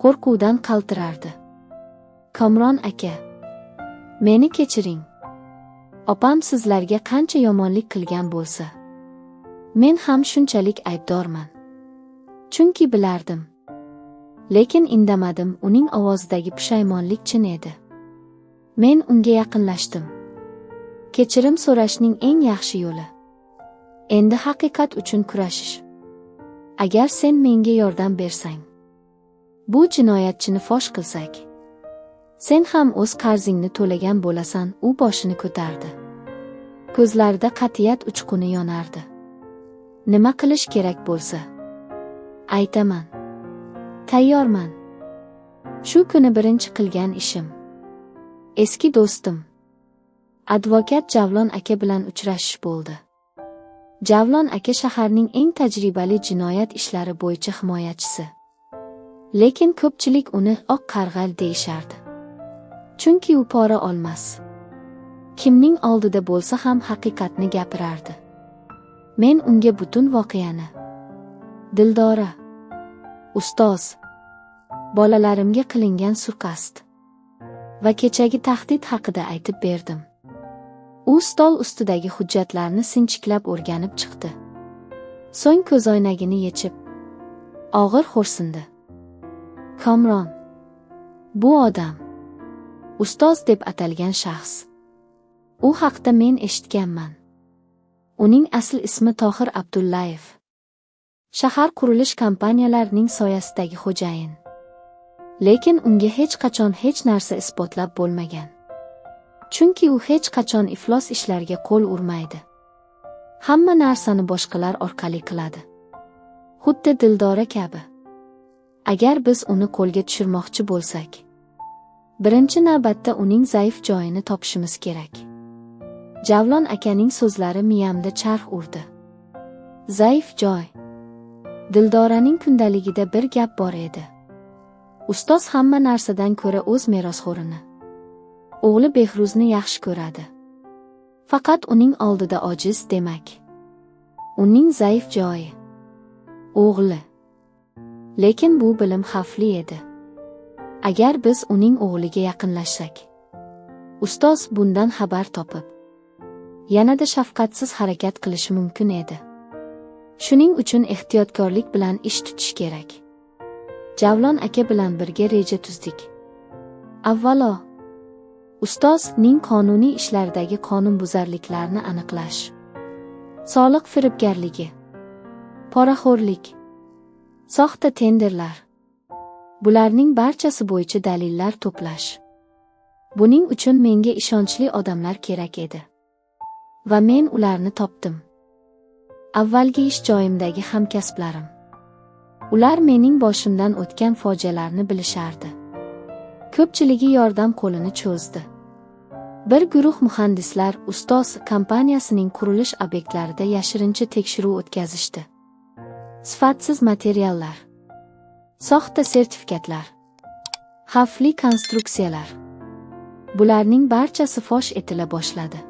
qo'rquvdan qaltirardi. Komron aka, meni kechiring. Opam sizlarga qancha yomonlik qilgan bo'lsa, men ham shunchalik aybdorman. Chunki bilardim. Lekin indamadim, uning ovozidagi pushaymonlik chin edi. Men unga yaqinlashdim. Kechirim so'rashning eng yaxshi yo'li endi haqiqat uchun kurashish. Agar sen menga yordam bersang, bu jinoyatchini fosh qilsak, sen ham o'z qarzingni to'lagan bo'lasan. U boshini ko'tardi. Ko'zlarida qat'iyat uchquni yonardi. Nima qilish kerak bo'lsa, aytaman. Tayyorman. Shu kuni birinchi qilgan ishim eski do'stim, advokat Javlon aka bilan uchrashish bo'ldi. Javlon aka shaharning eng tajribali jinoyat ishlari bo'yicha himoyachisi. Lekin ko'pchilik uni oq qarg'al deyishardi. Chunki u pora olmas. Kimning oldida bo'lsa ham haqiqatni gapirardi. Men unga butun voqeani, Dildora, ustoz, bolalarimga qilingan suiqasd va kechagi tahdid haqida aytib berdim. U stol ustidagi hujjatlarni sinchiklab o'rganib chiqdi. So'ng ko'zoynagini yechib, og'ir xo'rsindi. Komron, bu odam, ustoz deb atalgan shaxs. U haqda men eshitganman. Uning asl ismi Tohir Abdullayev. Shahar qurilish kompaniyalarining soyasidagi xo'jayin. Lekin unga hech qachon hech narsa isbotlab bo'lmagan. Chunki u hech qachon iflos ishlarga qo'l urmaydi. Hamma narsani boshqalar orqali qiladi. Xuddi Dildora kabi. Agar biz uni qo'lga tushirmoqchi bo'lsak, birinchi navbatda uning zaif joyini topishimiz kerak. Javlon akaning so'zlari miyamda charx urdi. Zaif joy. Dildoraning kundaligida bir gap bor edi. Ustoz hamma narsadan ko'ra o'z merosxo'rini, o'g'li Behruzni yaxshi ko'radi. Faqat uning oldida ojiz demak. Uning zaif joyi o'g'li. Lekin bu bilim xavfli edi. Agar biz uning o'g'liga yaqinlashsak, ustoz bundan xabar topib, yanada shafqatsiz harakat qilishi mumkin edi. Shuning uchun ehtiyotkorlik bilan ish tutish kerak. Javlon aka bilan birga reja tuzdik. Avvalo, ustozning qonuniy ishlaridagi qonunbuzarliklarni aniqlash, soliq firibgarligi, poraxo'rlik, soxta tenderlar, bularning barchasi bo'yicha dalillar to'plash. Buning uchun menga ishonchli odamlar kerak edi. Va men ularni topdim. Avvalgi ish joyimdagi hamkasblarim. Ular mening boshimdan o'tgan fojialarni bilishardi. Ko'pchiligi yordam qo'lini cho'zdi. Bir guruh muhandislar ustoz kompaniyasining qurilish obyektlarida yashirincha tekshiruv o'tkazishdi. Sifatsiz materiallar, soxta sertifikatlar, xavfli konstruksiyalar. Bularning barchasi fosh etila boshladi.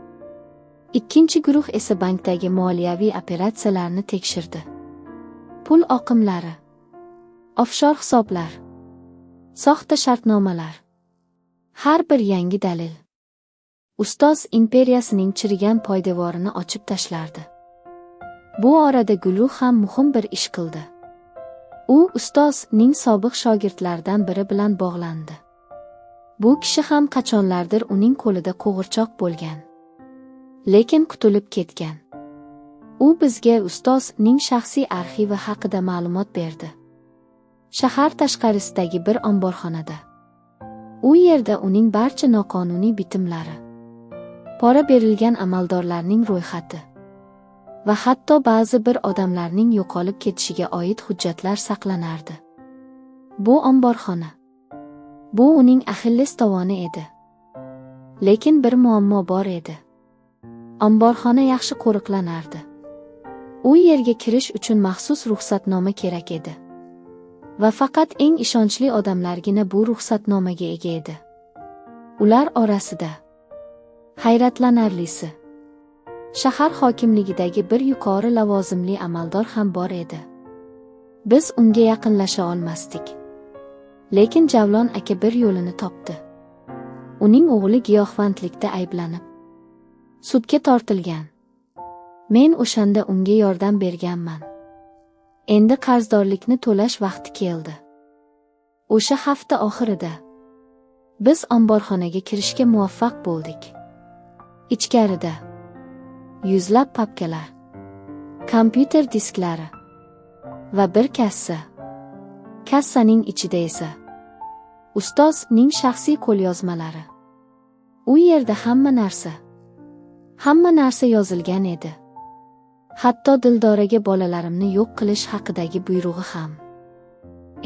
Ikkinchi guruh esa bankdagi moliyaviy operatsiyalarni tekshirdi. Pul oqimlari, offshor hisoblar, soxta shartnomalar. Har bir yangi dalil ustoz imperiyasining chirigan poydevorini ochib tashlardi. Bu orada Gulruh ham muhim bir ish qildi. U ustozning sobiq shogirdlaridan biri bilan bog'landi. Bu kishi ham qachonlardir uning qo'lida qo'g'irchoq bo'lgan. Lekin qutulib ketgan. U bizga ustozning shaxsiy arxivi haqida ma'lumot berdi. Shahar tashqarisidagi bir omborxonada. U yerda uning barcha noqonuniy bitimlari, pora berilgan amaldorlarning ro'yxati va hatto ba'zi bir odamlarning yo'qolib ketishiga oid hujjatlar saqlanardi. Bu omborxona, bu uning Axilles tovoni edi. Lekin bir muammo bor edi. Omborxona yaxshi qo'riqlanardi. U yerga kirish uchun maxsus ruxsatnoma kerak edi. Va faqat eng ishonchli odamlargina bu ruxsatnomaga ega edi. Ular orasida hayratlanarlisi Shahar hokimligidagi bir yuqori lavozimli amaldor ham bor edi. Biz unga yaqinlasha olmasdik. Lekin Javlon aka bir yo'lini topdi. Uning o'g'li giyohvandlikda ayblanib sudga tortilgan. Men o'shanda unga yordam berganman. Endi qarzdorlikni to'lash vaqti keldi. O'sha hafta oxirida biz omborxonaga kirishga muvaffaq bo'ldik. Ichkarida yuzlab papkalar, kompyuter disklari va bir kassa. Kassaning ichida esa ustozning shaxsiy qo'lyozmalari. U yerda hamma narsa yozilgan edi. Hatto Dildoraga bolalarimni yo'q qilish haqidagi buyrug'i ham.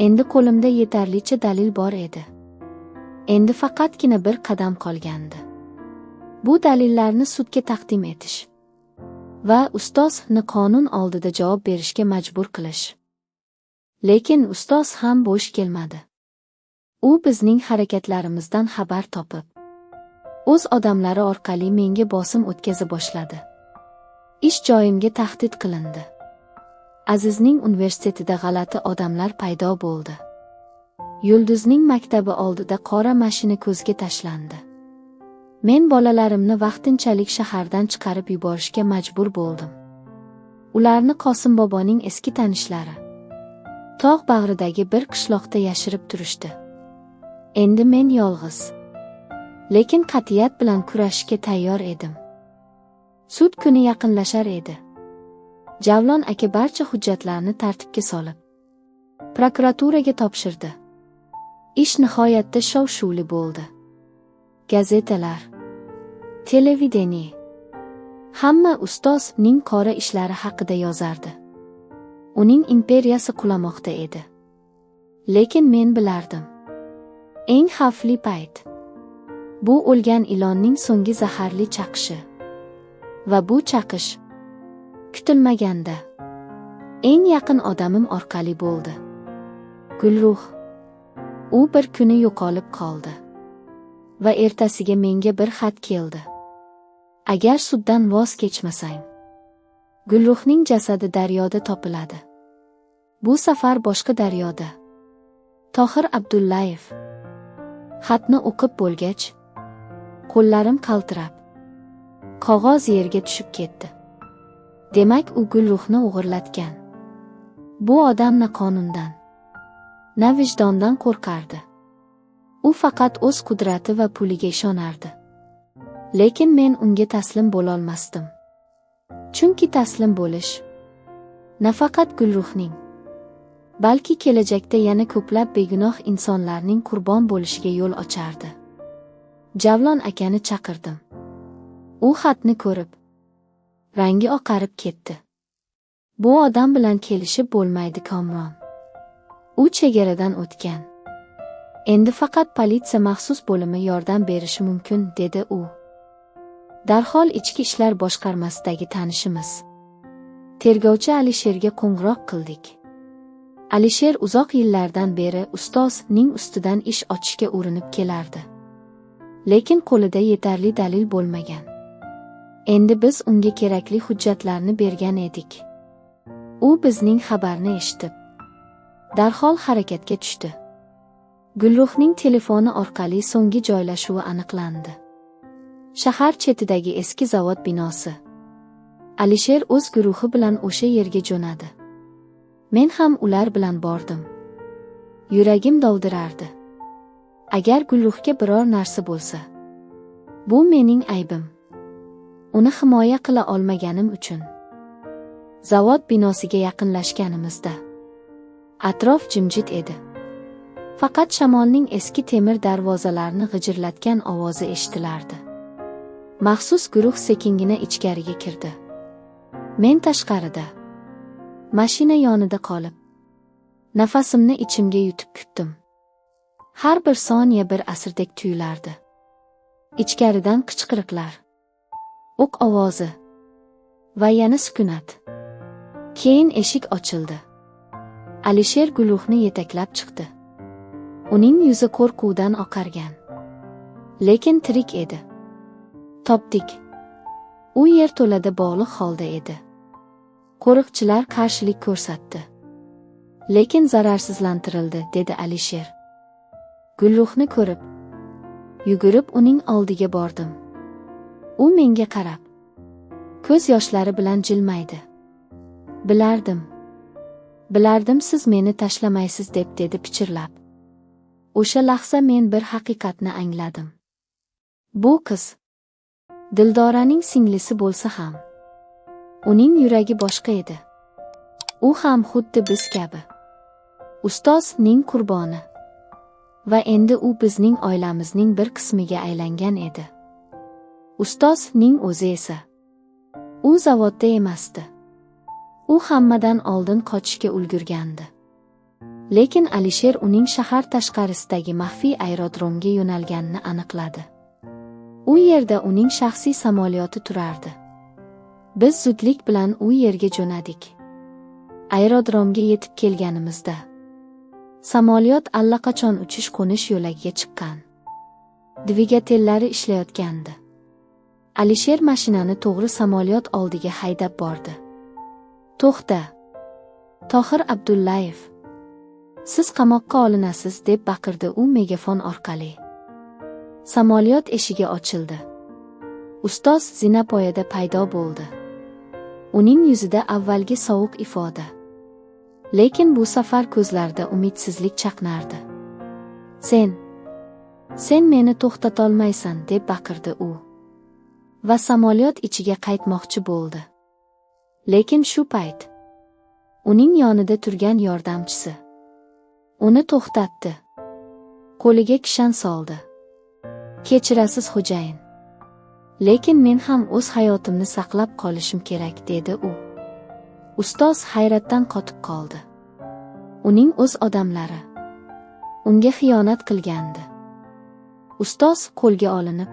Endi qo'limda yetarlicha dalil bor edi. Endi faqatgina bir qadam qolgandi. Bu dalillarni sudga taqdim etish va ustozni qonun oldida javob berishga majbur qilish. Lekin ustoz ham bo'sh kelmadi. U bizning harakatlarimizdan xabar topib, o'z odamlari orqali menga bosim o'tkaza boshladi. Ish joyimga tahdid qilindi. Azizning universitetida g'alati odamlar paydo bo'ldi. Yulduzning maktabi oldida qora mashina ko'zga tashlandi. Men bolalarimni vaqtinchalik shahardan chiqarib yuborishga majbur bo'ldim. Ularni Qosim boboning eski tanishlari tog' bag'ridagi bir qishloqda yashirib turishdi. Endi men yolg'iz, lekin qat'iyat bilan kurashishga tayyor edim. Sud kuni yaqinlashar edi. Javlon aka barcha hujjatlarni tartibga solib, prokuraturaga topshirdi. Ish nihoyatda shov-shuvli bo'ldi. Gazetalar, televideniye, hamma ustozning qora ishlari haqida yozardi. Uning imperiyasi qulamoqda edi. Lekin men bilardim. Eng xavfli payt bu o'lgan ilonning so'nggi zaharli chaqishi. Va bu chaqish kutilmaganda eng yaqin odamim orqali bo'ldi. Gulruh. U bir kuni yo'qolib qoldi. Va ertasiga menga bir xat keldi. Agar suddan voz kechmasang, Gulruhning jasadi daryoda topiladi. Bu safar boshqa daryoda. Tohir Abdullayev. Xatni o'qib bo'lgach, qo'llarim qaltirab, qog'oz yerga tushib ketdi. Demak, u Gulruhni o'g'irlatgan. Bu odam na qonundan, na vijdondan qo'rqardi. U faqat o'z qudrati va puliga ishonardi. Lekin men unga taslim bo'lolmasdim. Chunki taslim bo'lish nafaqat Gulruhning, balki kelajakda yana ko'plab begunoh insonlarning qurbon bo'lishiga yo'l ochardi. Javlon akani chaqirdim. U xatni ko'rib, rangi oqarib ketdi. Bu odam bilan kelishib bo'lmaydi, Komron. U chegaradan o'tgan. Endi faqat politsiya maxsus bo'limi yordam berishi mumkin, dedi u. Darhol ichki ishlar boshqarmasidagi tanishimiz, tergovchi Alisherga qo'ng'iroq qildik. Alisher uzoq yillardan beri ustozning ustidan ish ochishga urinib kelardi. Lekin qo'lida yetarli dalil bo'lmagan. Endi biz unga kerakli hujjatlarni bergan edik. U bizning xabarni eshitib, darhol harakatga tushdi. Gulruhning telefoni orqali so'nggi joylashuvi aniqlandi. Shahar chetidagi eski zavod binosi. Alisher o'z guruhi bilan o'sha yerga jo'nadi. Men ham ular bilan bordim. Yuragim dovdirardi. Agar Gulruhga biror narsa bo'lsa, bu mening aybim. Uni himoya qila olmaganim uchun. Zavod binosiga yaqinlashganimizda atrof jimjit edi. Faqat shamolning eski temir darvozalarni g'ijirlatgan ovozi eshitilardi. Maxsus guruh sekingina ichkariga kirdi. Men tashqarida, mashina yonida qolib, nafasimni ichimga yutib kutdim. Har bir soniya bir asrdek tuyulardi. Ichkaridan qichqiriqlar, o'q ovozi va yana sukunat. Keyin eshik ochildi. Alisher Gulruhni yetaklab chiqdi. Uning yuzi qo'rquvdan oqargan, lekin tirik edi. Topdik. U yerto'lada bog'liq holda edi. Qo'riqchilar qarshilik ko'rsatdi. Lekin zararsizlantirildi, dedi Alisher. Gulruhni ko'rib, yugurib uning oldiga bordim. U menga qarab, ko'z yoshlari bilan jilmaydi. Bilardim siz meni tashlamaysiz deb dedi pichirlab. O'sha lahza men bir haqiqatni angladim. Bu qiz Dildoraning singlisi bo'lsa ham, uning yuragi boshqa edi. U ham xuddi biz kabi ustozning qurboni va endi u bizning oilamizning bir qismiga aylangan edi. Ustozning o'zi esa u zavodda emasdi. U hammadan oldin qochishga ulgurgandi. Lekin Alisher uning shahar tashqarisidagi maxfiy aerodromga yo'nalganini aniqladi. U yerda uning shaxsiy samolyoti turardi. Biz zudlik bilan u yerga jo'nadik. Aerodromga yetib kelganimizda samolyot allaqachon uchish-qo'nish yo'lagiga chiqqan. Dvigatellari ishlayotgandi. Alisher mashinani to'g'ri samolyot oldiga haydab bordi. To'xta, Tohir Abdullayev. Siz qamoqqa olinasiz, deb baqirdi u megafon orqali. Samolyot eshigi ochildi. Ustoz zinapoyada paydo bo'ldi. Uning yuzida avvalgi sovuq ifoda. Lekin bu safar ko'zlarida umidsizlik chaqnardi. Sen meni to'xtatolmaysan, deb baqirdi u. Va samolyot ichiga qaytmoqchi bo'ldi. Lekin shu payt uning yonida turgan yordamchisi uni to'xtatdi. Qo'liga kishan soldi. Kechirasiz xo'jayin. Lekin men ham o'z hayotimni saqlab qolishim kerak, dedi u. Ustoz hayratdan qotib qoldi. Uning o'z odamlari unga xiyonat qilgandi. Ustoz qo'lga olinib,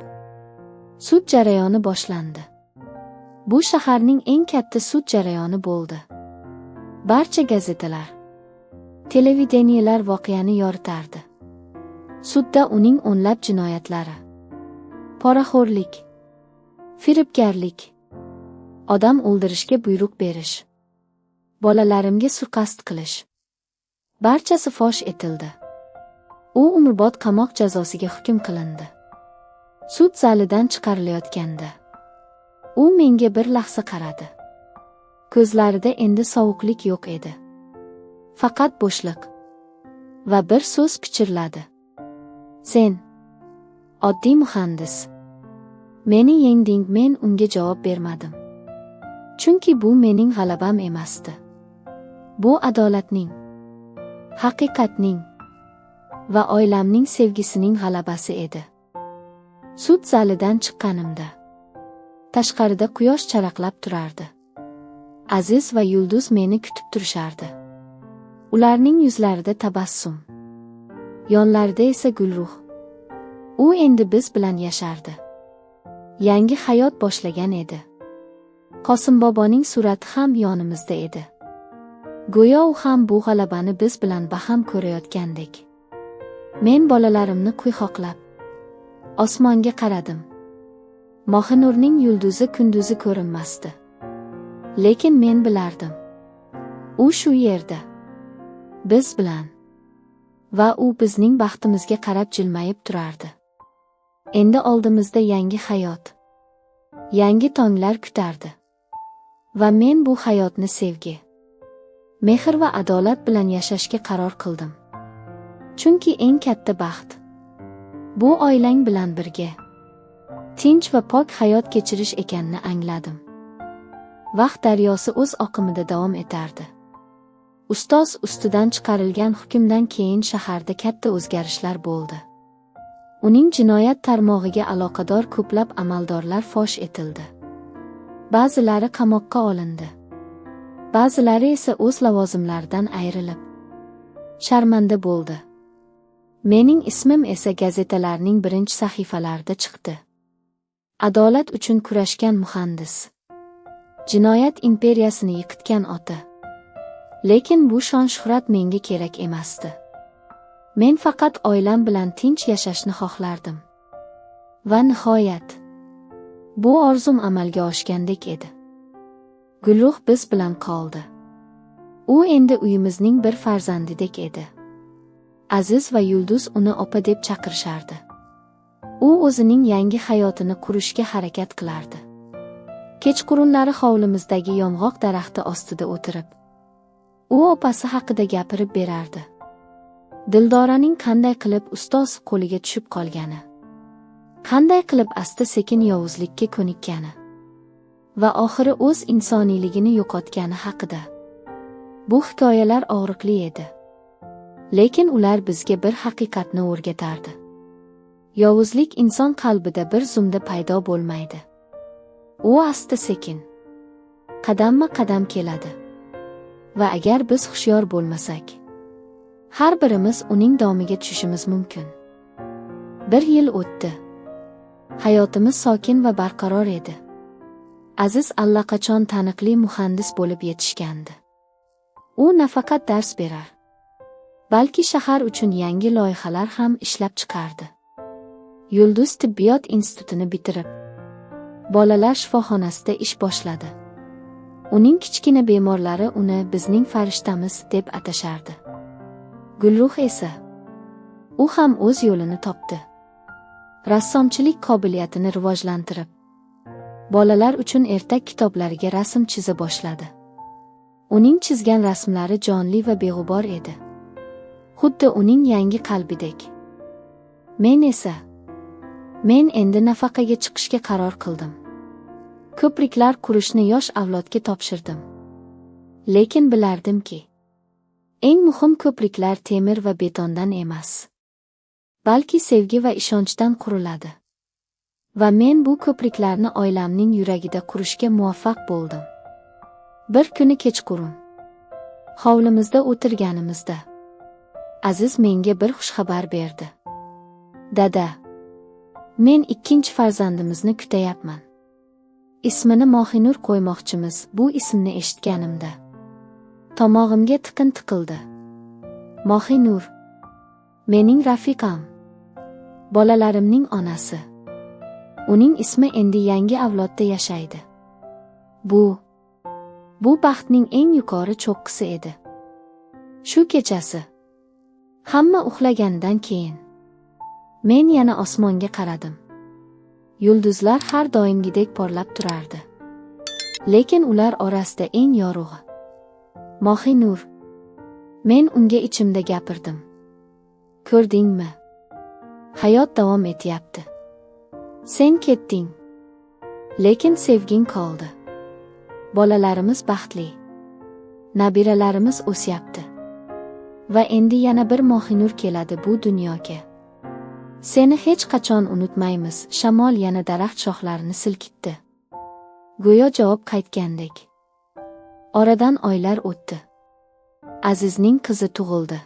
sud jarayoni boshlandi. Bu shaharning eng katta sud jarayoni bo'ldi. Barcha gazetalar, televideniyelar voqeani yoritardi. Sudda uning o'nlab jinoyatlari, poraxo'rlik, firibgarlik, odam o'ldirishga buyruq berish, bolalarimga suiqasd qilish, barchasi fosh etildi. U umrbod qamoq jazosiga hukm qilindi. Sud zalidan chiqarilayotganda u menga bir lahza qaradi. Ko'zlarida endi sovuqlik yo'q edi. Faqat bo'shliq va bir so'z pichirladi. Sen oddiy muhandis. Meni yengding. Men unga javob bermadim. Chunki bu mening g'alabam emasdi. Bu adolatning, haqiqatning va oilamning sevgisining g'alabasi edi. Sud zalidan chiqqanimda tashqarida quyosh charaqlab turardi. Aziz va Yulduz meni kutib turishardi. Ularning yuzlarida tabassum, yonlarida esa Gulruh. U endi biz bilan yashardi. Yangi hayot boshlagan edi. Qosim boboning surati ham yonimizda edi. Go'yo u ham bu g'alabani biz bilan baham ko'rayotgandek. Men bolalarimni quyqoqlab osmonga qaradim. Mohinurning yulduzi kunduzi ko'rinmasdi. Lekin men bilardim. U shu yerda, biz bilan, va u bizning baxtimizga qarab jilmayib turardi. Endi oldimizda yangi hayot, yangi tonglar kutardi. Va men bu hayotni sevgi, mehr va adolat bilan yashashga qaror qildim. Chunki eng katta baxt bu oilang bilan birga tinch va pok hayot kechirish ekanini angladim. Vaqt daryosi o'z oqimida davom etardi. Ustoz ustidan chiqarilgan hukmdan keyin shaharda katta o'zgarishlar bo'ldi. Uning jinoyat tarmog'iga aloqador ko'plab amaldorlar fosh etildi. Ba'zilari qamoqqa olindi. Ba'zilari esa o'z lavozimlaridan ayrilib sharmanda bo'ldi. Mening ismim esa gazetalarning birinchi sahifalarida chiqdi. Adolat uchun kurashgan muhandis, jinoyat imperiyasini yiqitgan ota. Lekin bu shon-shuhrat menga kerak emasdi. Men faqat oilam bilan tinch yashashni xohlardim. Va nihoyat, Bu orzum amalga oshgandek edi. Gulruh biz bilan qoldi. U endi uyimizning bir farzandidek edi. Aziz va Yulduz uni opa deb chaqirishardi. U o'zining yangi hayotini qurishga harakat qilardi. Kechqurunlari hovlimizdagi yong'oq daraxti ostida o'tirib, u opasi haqida gapirib berardi. Dildoraning qanday qilib ustoz qo'liga tushib qolgani, qanday qilib asta-sekin yovuzlikka ko'nikkani va oxiri o'z insoniyligini yo'qotgani haqida. Bu hikoyalar og'riqli edi. Lekin ular bizga bir haqiqatni o'rgatardi. Yovuzlik inson qalbida bir zumda paydo bo'lmaydi. U asta-sekin, qadamma-qadam keladi. Va agar biz hushyor bo'lmasak, har birimiz uning domiga tushishimiz mumkin. 1 yil o'tdi. Hayotimiz sokin va barqaror edi. Aziz allaqachon taniqli muhandis bo'lib yetishgandi. U nafaqat dars berar, balki shahar uchun yangi loyihalar ham ishlab chiqardi. Yulduz tibbiyot institutini bitirib, bolalar shifoxonasida ish boshladi. Uning kichkina bemorlari uni bizning farishtamiz deb atashardi. Gulruh esa, u ham o'z yo'lini topdi. Rassomchilik qobiliyatini rivojlantirib, bolalar uchun ertak kitoblariga rasm chiza boshladi. Uning chizgan rasmlari jonli va beg'ubor edi. Xuddi uning yangi qalbidek. Men endi nafaqaga chiqishga qaror qildim. Ko'priklar qurishni yosh avlodga topshirdim. Lekin bilardimki, eng muhim ko'priklar temir va betondan emas, balki sevgi va ishonchdan quriladi. Va men bu ko'priklarni oilamning yuragida qurishga muvaffaq bo'ldim. Bir kuni kechqurun, hovlimizda o'tirganimizda, Aziz menga bir xushxabar berdi. Dada, men ikkinchi farzandimizni kutayapman. Ismini Mohinur qo'ymoqchimiz. Bu ismni eshitganimda tomog'imga tiqin tiqildi. Mohinur, mening rafiqam, bolalarimning onasi. Uning ismi endi yangi avlodda yashaydi. Bu baxtning eng yuqori cho'qqisi edi. Shu kechasi, hamma uxlagandan keyin, men yana osmonga qaradim. Yulduzlar har doimgidek porlab turardi. Lekin ular orasida eng yorug'i Mohinur. Men unga ichimda gapirdim. Ko'rdingmi? Hayot davom etyapti. Sen ketding, lekin sevging qoldi. Bolalarimiz baxtli. Nabiralarimiz o'syapti. Va endi yana bir Mohinur keladi bu dunyoga. Seni hech qachon unutmaymiz. Shamol yana daraxt shoxlarini silkitdi. Go'yo javob qaytgandek. Oradan oylar o'tdi. Azizning qizi tug'ildi.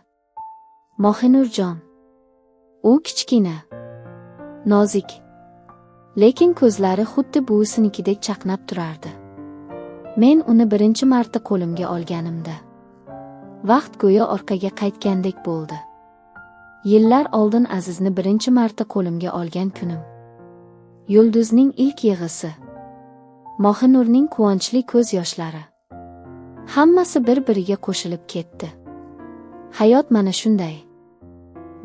Mohinurjon. U kichkina, nozik, lekin ko'zlari xuddi buvisinikidek chaqnab turardi. Men uni birinchi marta qo'limga olganimda, vaqt go'yo orqaga qaytgandek bo'ldi. Yillar oldin Azizni birinchi marta qo'limga olgan kunim. Yulduzning ilk yig'isi, Mohinurning quvonchli ko'z yoshlari. Hammasi bir-biriga qo'shilib ketdi. Hayot mana shunday.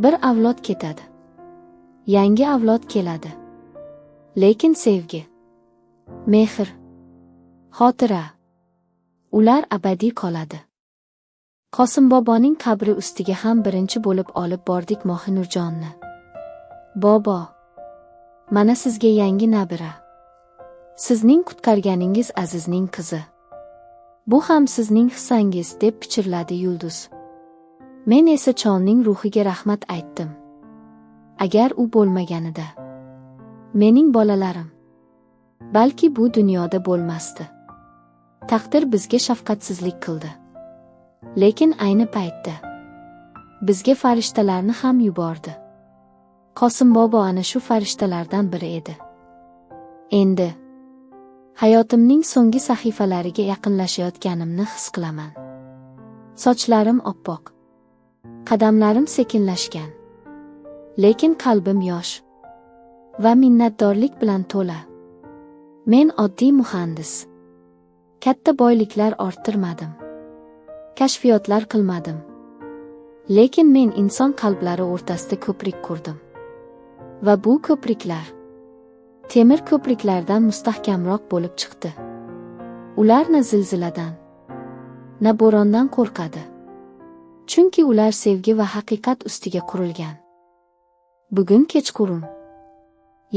Bir avlod ketadi, yangi avlod keladi. Lekin sevgi, mehr, xotira, ular abadiy qoladi. Qosim boboning qabri ustiga ham birinchi bo'lib olib bordik Mohinurjonni. Bobo, mana sizga yangi nabira. Sizning qutqarganingiz Azizning qizi. Bu ham sizning hissangiz, deb pichirladi Yulduz. Men esa cholning ruhiga rahmat aytdim. Agar u bo'lmaganida, mening bolalarim balki bu dunyoda bo'lmasdi. Taqdir bizga shafqatsizlik qildi. Lekin ayni paytda bizga farishtalarni ham yubordi. Qosim bobo ana shu farishtalardan biri edi. Endi hayotimning so'nggi sahifalariga yaqinlashayotganimni his qilaman. Sochlarim oppoq, qadamlarim sekinlashgan, lekin qalbim yosh va minnatdorlik bilan to'la. Men oddiy muhandis. Katta boyliklar orttirmadim. Kashfiyotlar qilmadim. Lekin men inson qalblari o'rtasida ko'prik qurdim. Va bu ko'priklar temir ko'priklardan mustahkamroq bo'lib chiqdi. Ular na zilziladan, na bo'rondan qo'rqadi. Chunki ular sevgi va haqiqat ustiga qurilgan. Bugun kechqurun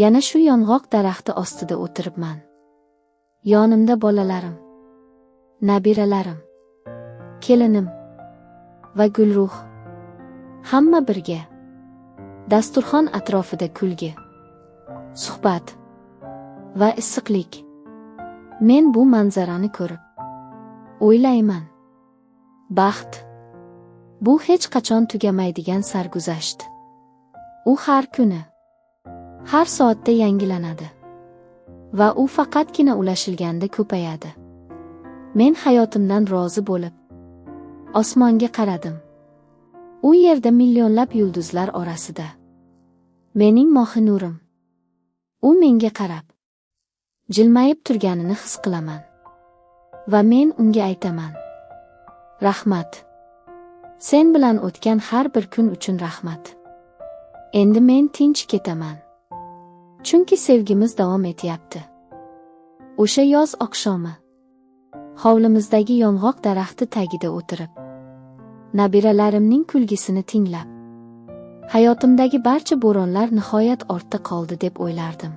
yana shu yong'oq daraxti ostida o'tiribman. Yonimda bolalarim, nabiralarim, kelinim va Gulruh. Hamma birga. Dasturxon atrofida kulgi, suhbat va issiqlik. Men bu manzarani ko'rib o'ylayman. Baxt bu hech qachon tugamaydigan sarguzasht. U har kuni, har soatda yangilanadi va u faqatgina ulashilganda ko'payadi. Men hayotimdan rozi bo'lib osmonga qaradim. U yerda millionlab yulduzlar orasida mening mohi nurim. U menga qarab jilmayib turganini his qilaman va men unga aytaman: rahmat. Sen bilan o'tgan har bir kun uchun rahmat. Endi men tinch ketaman. Chunki sevgimiz davom etyapti. O'sha yoz oqshomi hovlimizdagi yong'oq daraxti tagida o'tirib, nabiralarimning kulgisini tinglab, hayotimdagi barcha bo'ronlar nihoyat ortda qoldi deb o'ylardim.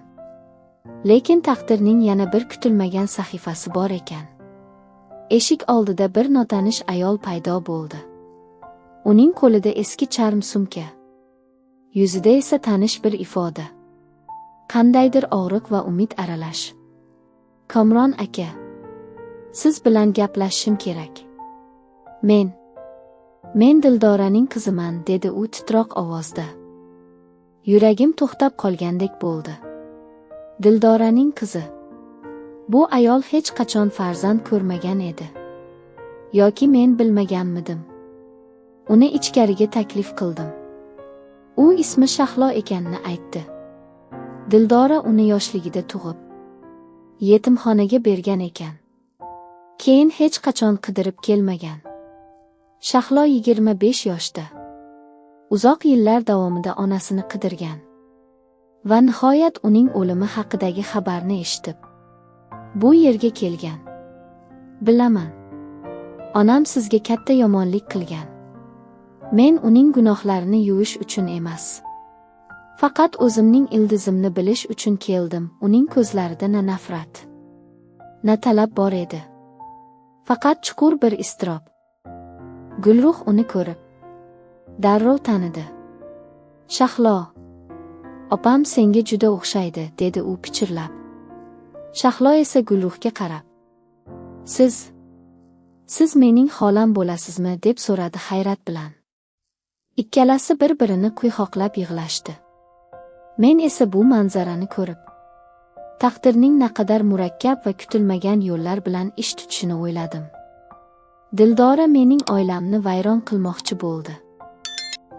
Lekin taqdirning yana bir kutilmagan sahifasi bor ekan. Eshik oldida bir notanish ayol paydo bo'ldi. Uning qo'lida eski charm sumka, yuzida esa tanish bir ifoda. Qandaydir og'riq va umid aralash. Komron aka, siz bilan gaplashishim kerak. Men Dildoraning qiziman, dedi u titroq ovozda. Yuragim to'xtab qolgandek bo'ldi. Dildoraning qizi. Bu ayol hech qachon farzand ko'rmagan edi. Yoki men bilmaganmidim. Uni ichkariga taklif qildim. U ismi Shahlo ekanini aytdi. Dildora uni yoshligida tug'ib, yetimxonaga bergan ekan. Keyin hech qachon qidirib kelmagan. Shahlo 25 yoshda uzoq yillar davomida onasini qidirgan va nihoyat uning o'limi haqidagi xabarni eshitib bu yerga kelgan. Bilaman, onam sizga katta yomonlik qilgan. Men uning gunohlarini yuvish uchun emas, faqat o'zimning ildizimni bilish uchun keldim. Uning ko'zlarida na nafrat, na talab bor edi, faqat chuqur bir iztirob. Gulruh uni ko'rib darrov tanidi. Shahlo, opam senga juda o'xshaydi, dedi u pichirlab. Shahlo esa Gulruhga qarab, Siz mening xolam bo'lasizmi, deb so'radi hayrat bilan. Ikkalasi bir-birini quyqoqlab yig'lashdi. Men esa bu manzarani ko'rib, taqdirning naqadar murakkab va kutilmagan yo'llar bilan ish tutishini o'yladim. Dildora mening oilamni vayron qilmoqchi bo'ldi.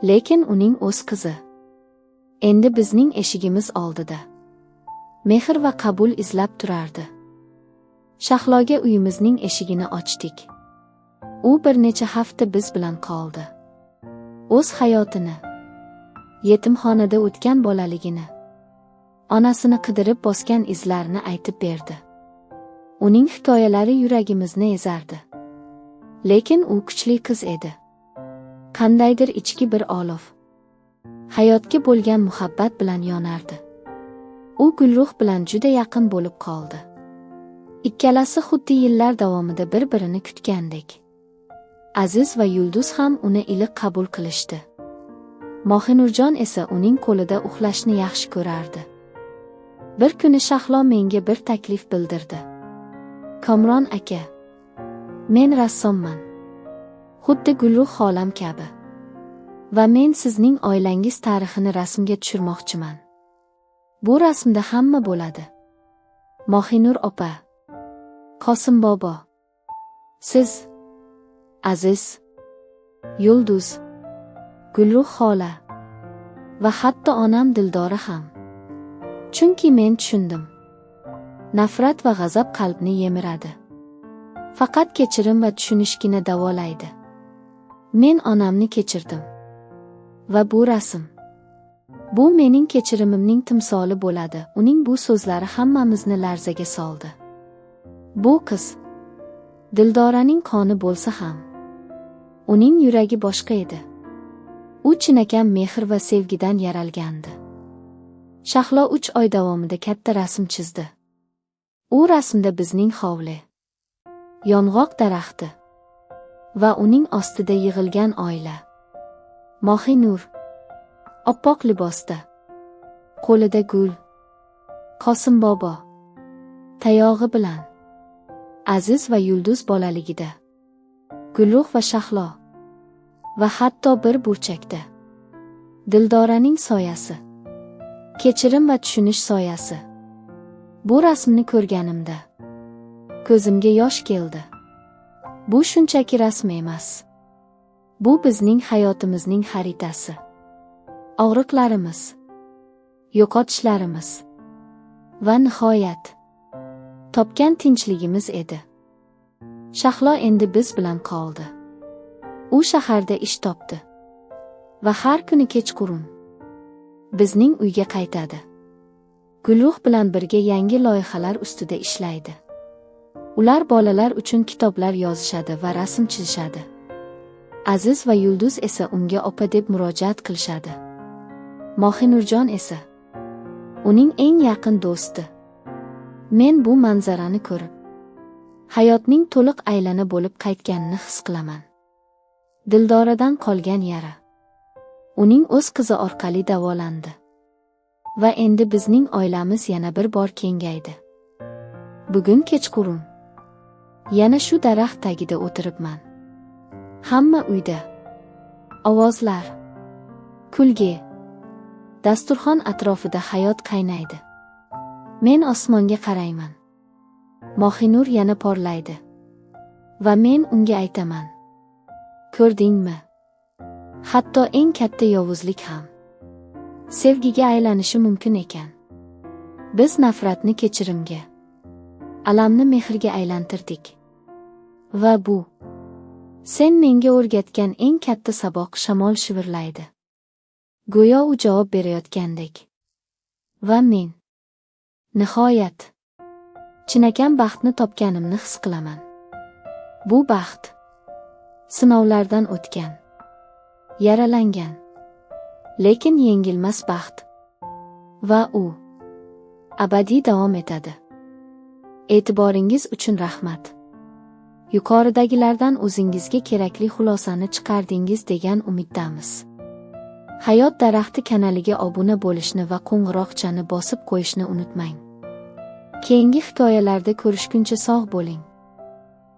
Lekin uning o'z qizi. Endi bizning eshigimiz oldida mehr va qabul izlab turardi. Shahloga uyimizning eshigini ochdik. U bir necha hafta biz bilan qoldi. O'z hayotini, yetimxonada o'tgan bolaligini, onasini qidirib bosgan izlarini aytib berdi. Uning hikoyalari yuragimizni ezardi. Lekin u kuchli qiz edi. Qandaydir ichki bir olov hayotga bo'lgan muhabbat bilan yonardi. U Gulruh bilan juda yaqin bo'lib qoldi. Ikkalasi xuddi yillar davomida bir-birini kutgandek. Aziz va Yulduz ham uni iliq qabul qilishdi. Mohinurjon esa uning qo'lida uxlashni yaxshi ko'rardi. Bir kuni Shahlo menga bir taklif bildirdi. Komron aka, men rassomman. Xuddi Gulruh xolam kabi. Va men sizning oilangiz tarixini rasmga tushirmoqchiman. Bu rasmda hamma bo'ladi. Mohinur opa, Qosim bobo, siz, Aziz, Yulduz, Gulruh xola va hatto onam Dildora ham. Chunki men tushundim. Nafrat va g'azab qalbni yemiradi. Faqat kechirim va tushunishgina davolaydi. Men onamni kechirdim. Va bu rasm. Bu mening kechirimimning timsoli bo'ladi. Uning bu so'zlari hammamizni larzaga soldi. Bu qiz Dildoraning qoni bo'lsa ham, uning yuragi boshqa edi. U chinakam mehr va sevgidan yaralgandi. Shahlo 3 oy davomida katta rasm chizdi. U rasmda bizning hovli, yong'oq daraxti va uning ostida yig'ilgan oila. Mohinur oppoq libosda, qo'lida gul, Qosim bobo tayog'i bilan, Aziz va Yulduz bolaligida, Gulruh va Shahlo va hatto bir burchakda Dildoraning soyasi, kechirim va tushunish soyasi. Bu rasmni ko'rganimda ko'zimga yosh keldi. Bu shunchaki rasm emas. Bu bizning hayotimizning xaritasi. Og'riqlarimiz, yo'qotishlarimiz va nihoyat topgan tinchligimiz edi. Shahlo endi biz bilan qoldi. U shaharda ish topdi va har kuni kechqurun bizning uyga qaytadi. Gulruh bilan birga yangi loyihalar ustida ishlaydi. Ular bolalar uchun kitoblar yozishadi va rasm chizishadi. Aziz va Yulduz esa unga opa deb murojaat qilishadi. Mohinurjon esa uning eng yaqin do'sti. Men bu manzarani ko'rib, hayotning to'liq aylana bo'lib qaytganini his qilaman. Dildoradan qolgan yara uning o'z qizi orqali davolandi. Va endi bizning oilamiz yana bir bor kengaydi. Bugun kechqurun yana shu daraxt tagida o'tiribman. Hamma uyda ovozlar, kulgi, dasturxon atrofida hayot qaynaydi. Men osmonga qarayman. Mohinur yana porlaydi. Va men unga aytaman: ko'rdingmi? Hatto eng katta yovuzlik ham sevgiga aylanishi mumkin ekan. Biz nafratni kechirimga, alamni mehrga aylantirdik. Va bu sen menga o'rgatgan eng katta saboq. Shamol shivirlaydi, go'yo u javob berayotgandek. Va men nihoyat chinakam baxtni topganimni his qilaman. Bu baxt sinovlardan o'tgan, yaralangan, lekin yengilmas baxt. Va u abadiy davom etadi. E'tiboringiz uchun rahmat. Yuqoridagilardan o'zingizga kerakli xulosani chiqardingiz degan umiddamiz. Hayot daraxti kanaliga obuna bo'lishni va qo'ng'iroqchani bosib qo'yishni unutmang. Keyingi hikoyalarda ko'rishguncha sog' bo'ling.